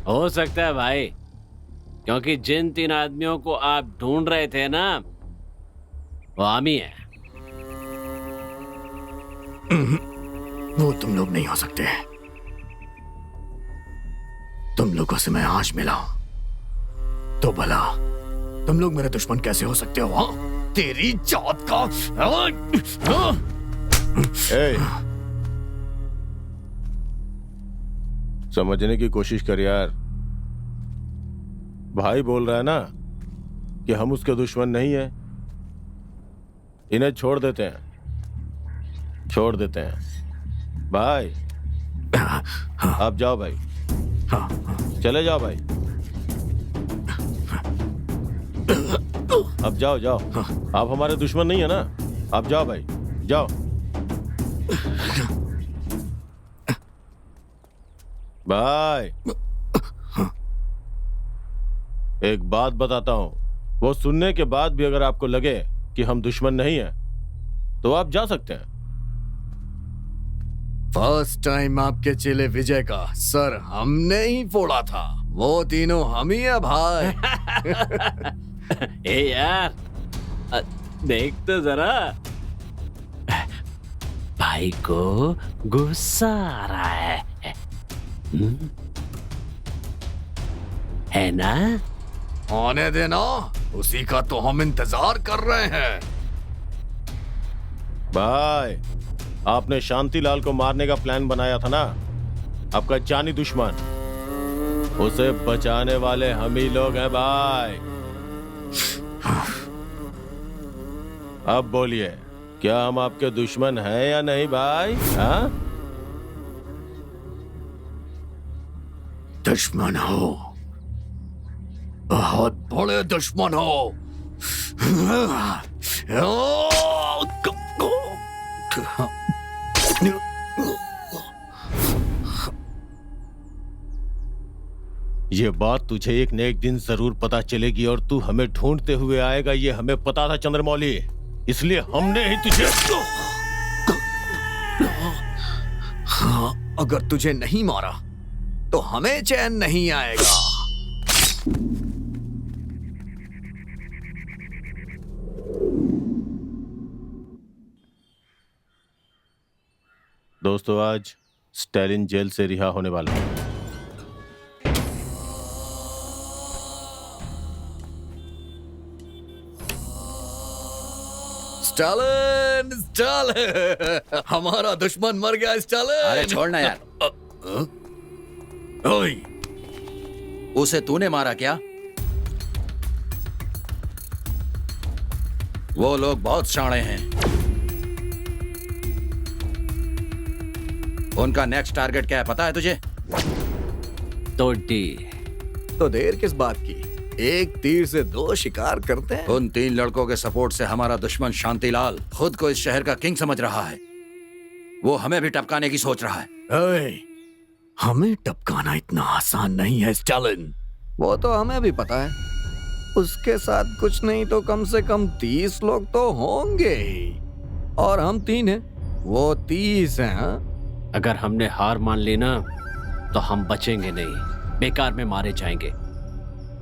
हो सकता है भाई, क्योंकि जिन 3 आदमियों को आप ढूंढ रहे थे ना, वो हम ही हैं। वो तुम लोग नहीं हो सकते। तुम लोगों से मैं आज मिला हूं, तो भला तुम लोग मेरे दुश्मन कैसे हो सकते हो? हाँ? तेरी जात का। ए, समझने की कोशिश कर यार। भाई बोल रहा है ना कि हम उसके दुश्मन नहीं हैं। इन्हें छोड़ देते हैं, छोड़ देते हैं भाई। आप जाओ भाई, चले जाओ भाई, अब जाओ जाओ। आप हमारे दुश्मन नहीं है ना, आप जाओ भाई, जाओ। भाई एक बात बताता हूं, वो सुनने के बाद भी अगर आपको लगे कि हम दुश्मन नहीं हैं, तो आप जा सकते हैं। फर्स्ट टाइम आपके चेले विजय का सर हमने ही फोड़ा था। वो तीनों हम ही है भाई। ए यार, देख तो जरा, भाई को गुस्सा आ रहा है। है ना? आने देना, उसी का तो हम इंतजार कर रहे हैं। भाई आपने शांतिलाल को मारने का प्लान बनाया था ना, आपका जानी दुश्मन, उसे बचाने वाले हम ही लोग हैं भाई। अब बोलिए, क्या हम आपके दुश्मन हैं या नहीं भाई? हाँ? दुश्मन हो, बहुत बड़े दुश्मन हो। ये बात तुझे एक न एक दिन जरूर पता चलेगी और तू हमें ढूंढते हुए आएगा, ये हमें पता था चंद्रमौली, इसलिए हमने ही तुझे। हाँ, अगर तुझे नहीं मारा तो हमें चैन नहीं आएगा। दोस्तों, आज स्टालिन जेल से रिहा होने वाला है। स्टालिन, स्टालिन, हमारा दुश्मन मर गया स्टालिन। अरे छोड़ना यार। ओए, उसे तूने मारा क्या? वो लोग बहुत शाणे हैं। उनका नेक्स्ट टारगेट क्या है पता है तुझे? तोड़ी। तो देर किस बात की, एक तीर से 2 शिकार करते हैं। उन 3 लड़कों के सपोर्ट से हमारा दुश्मन शांतिलाल खुद को इस शहर का किंग समझ रहा है। वो हमें भी टपकाने की सोच रहा है। ओए, हमें टपकाना इतना आसान नहीं है स्टालिन। वो तो हमें भी पता है। उसके साथ कुछ नहीं तो कम से कम 30 लोग तो होंगे ही, और हम 3 हैं, वो 30 हैं। हाँ? अगर हमने हार मान ली ना, तो हम बचेंगे नहीं, बेकार में मारे जाएंगे।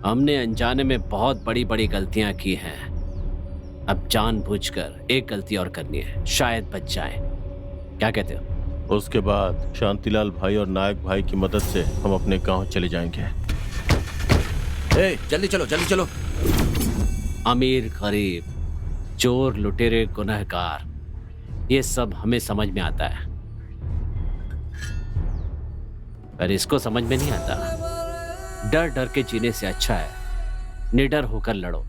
हमने अनजाने में बहुत बड़ी बड़ी गलतियां की हैं। अब जानबूझकर एक गलती और करनी है, शायद बच जाएं। क्या कहते हो? उसके बाद शांतिलाल भाई और नायक भाई की मदद से हम अपने गांव चले जाएंगे। ए, जल्दी चलो, जल्दी चलो। अमीर गरीब, चोर लुटेरे गुनहगार, ये सब हमें समझ में आता है, पर इसको समझ में नहीं आता। डर डर के जीने से अच्छा है निडर होकर लड़ो,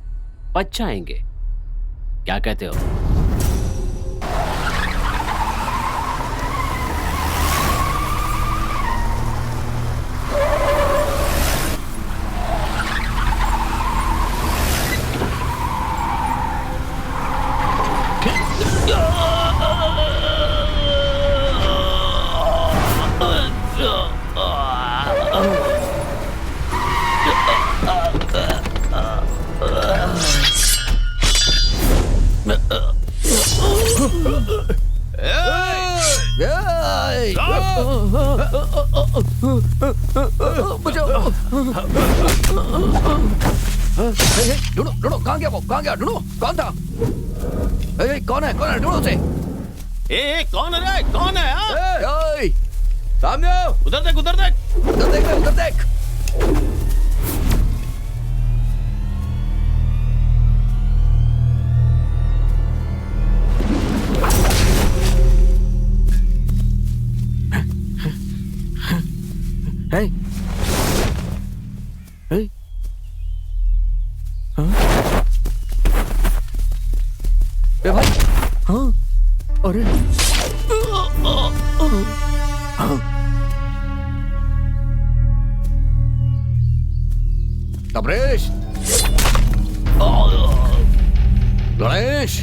बच जाएंगे। क्या कहते हो? बचाओ। ढूंढो ढूंढो, कहाँ गया वो, कहाँ गया, ढूंढो, कौन था? कौन है ढूंढो उसे। कौन है रे, कौन है? हाँ? सामने आओ। उधर देख, उधर देख, उधर देख, उधर देख। Hey. Hey. हाँ? ए भाई, हाँ, अरे, हाँ, तबरेश, गणेश,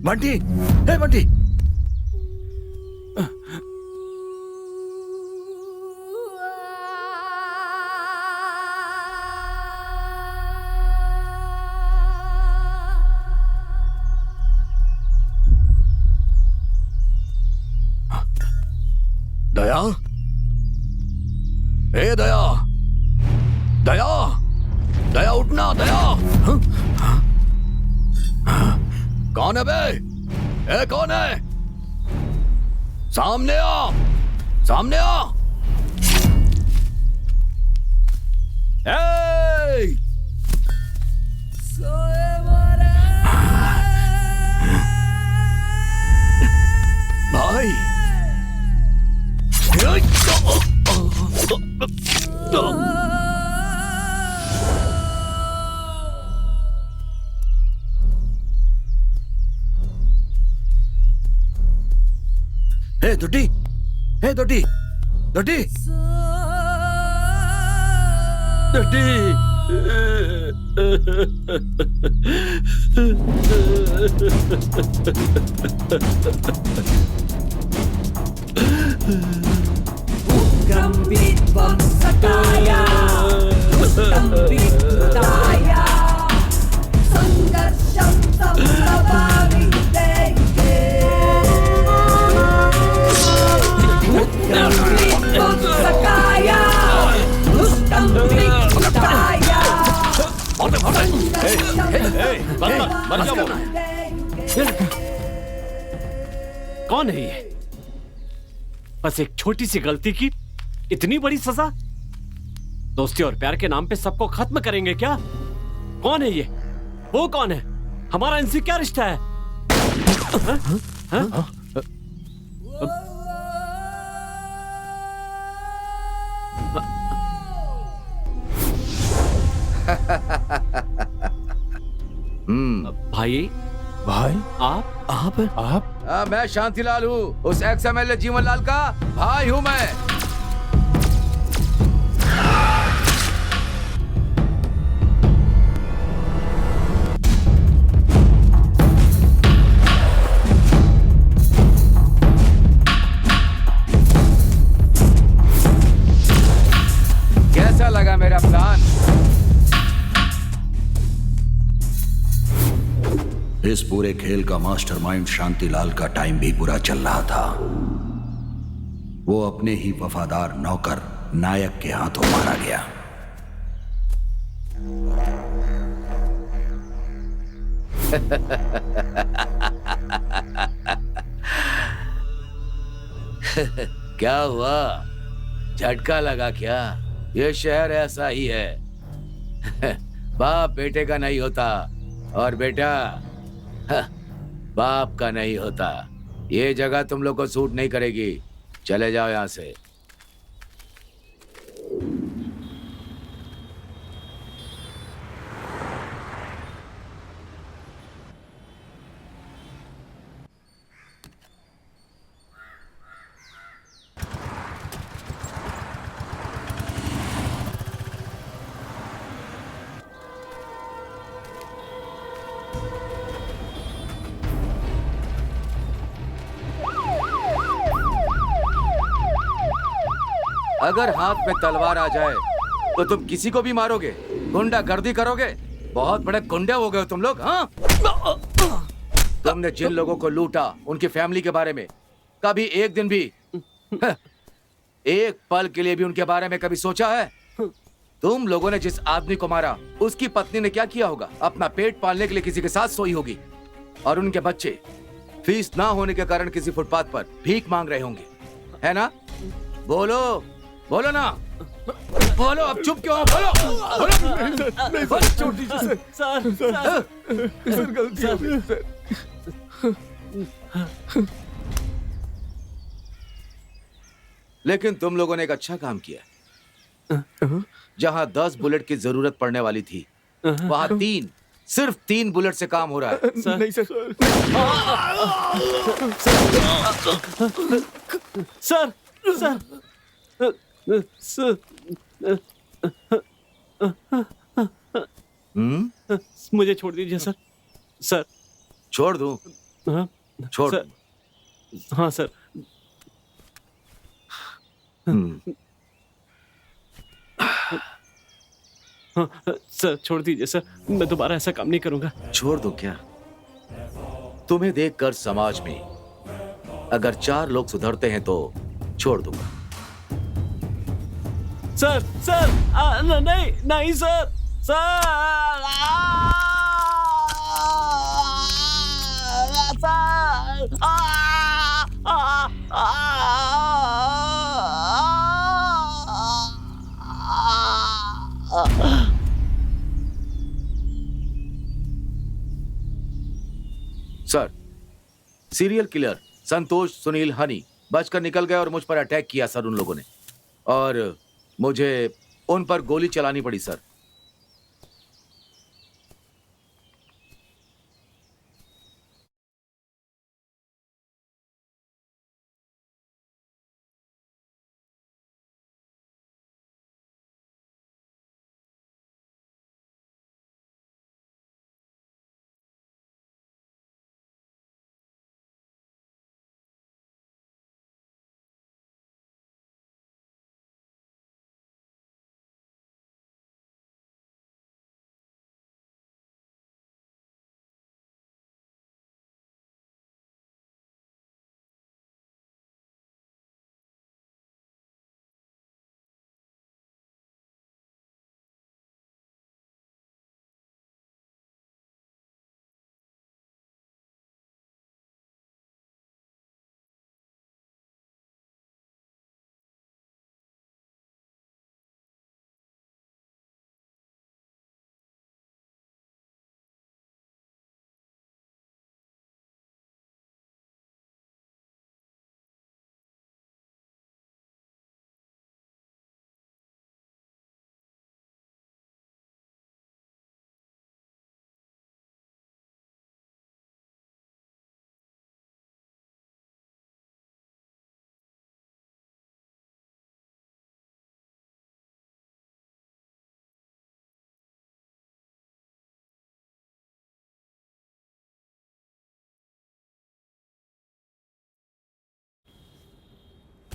बंटी, हे बंटी, दया, हे दया, दया, दया उठना, दया। कौन है बे? ए कौन है? सामने आ, सामने आ। ए! भाई, हे दोटी, हे Doddi, Doddi, Doddi. Gambit Sakaya, Gambit Daya, Sangarsham Samabhavi Denge. Gambit Sakaya, Gambit Daya. मर जाओ। कौन है ये? बस एक छोटी सी गलती की इतनी बड़ी सजा? दोस्ती और प्यार के नाम पे सबको खत्म करेंगे क्या? कौन है ये? वो कौन है? हमारा इनसे क्या रिश्ता है? हाँ? भाई, भाई, आप? मैं शांतिलाल हूँ, उस एक्स MLA जीवनलाल का भाई हूँ मैं। कैसा लगा मेरा प्लान? इस पूरे खेल का मास्टरमाइंड शांतिलाल का टाइम भी बुरा चल रहा था। वो अपने ही वफादार नौकर नायक के हाथों मारा गया। क्या हुआ? झटका लगा क्या? ये शहर ऐसा ही है। बाप बेटे का नहीं होता और बेटा बाप का नहीं होता। ये जगह तुम लोग को सूट नहीं करेगी। चले जाओ यहाँ से। अगर हाथ में तलवार आ जाए तो तुम किसी को भी मारोगे, गुंडागर्दी करोगे। बहुत बड़े गुंडे हो गए हो तुम लोग। हाँ, तुमने जिन लोगों को लूटा उनकी फैमिली के बारे में कभी एक दिन भी, एक पल के लिए भी उनके बारे में कभी सोचा है? तुम लोगों ने जिस आदमी को मारा उसकी पत्नी ने क्या किया होगा? अपना पेट पालने के लिए किसी के साथ सोई होगी और उनके बच्चे फीस ना होने के कारण किसी फुटपाथ पर भीख मांग रहे होंगे, है ना? बोलो बोलो ना, बोलो। अब चुप क्यों हो? बोलो बोलो। छोड़ दीजिए सर। सर गलती हो गई सर। लेकिन तुम लोगों ने एक अच्छा काम किया। जहां 10 बुलेट की जरूरत पड़ने वाली थी वहां 3, सिर्फ 3 बुलेट से काम हो रहा है। नहीं सर। सर सर सर मुझे छोड़ दीजिए सर। सर छोड़ दूं? हाँ छोड़ सर। हाँ सर। हाँ सर छोड़ दीजिए सर, मैं दोबारा ऐसा काम नहीं करूंगा। छोड़ दो क्या? तुम्हें देखकर समाज में अगर 4 लोग सुधरते हैं तो छोड़ दूंगा। सर सर नहीं नहीं sir. Sir sir, serial killer Santosh Sunil Honey बचकर निकल गए और मुझ पर अटैक किया सर उन लोगों ने, और मुझे उन पर गोली चलानी पड़ी सर।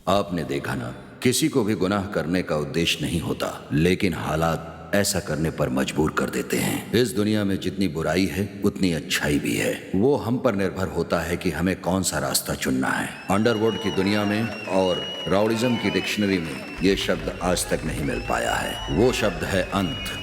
आपने देखा ना, किसी को भी गुनाह करने का उद्देश्य नहीं होता, लेकिन हालात ऐसा करने पर मजबूर कर देते हैं। इस दुनिया में जितनी बुराई है उतनी अच्छाई भी है। वो हम पर निर्भर होता है कि हमें कौन सा रास्ता चुनना है। अंडरवर्ल्ड की दुनिया में और राउडिज्म की डिक्शनरी में ये शब्द आज तक नहीं मिल पाया है। वो शब्द है अंत।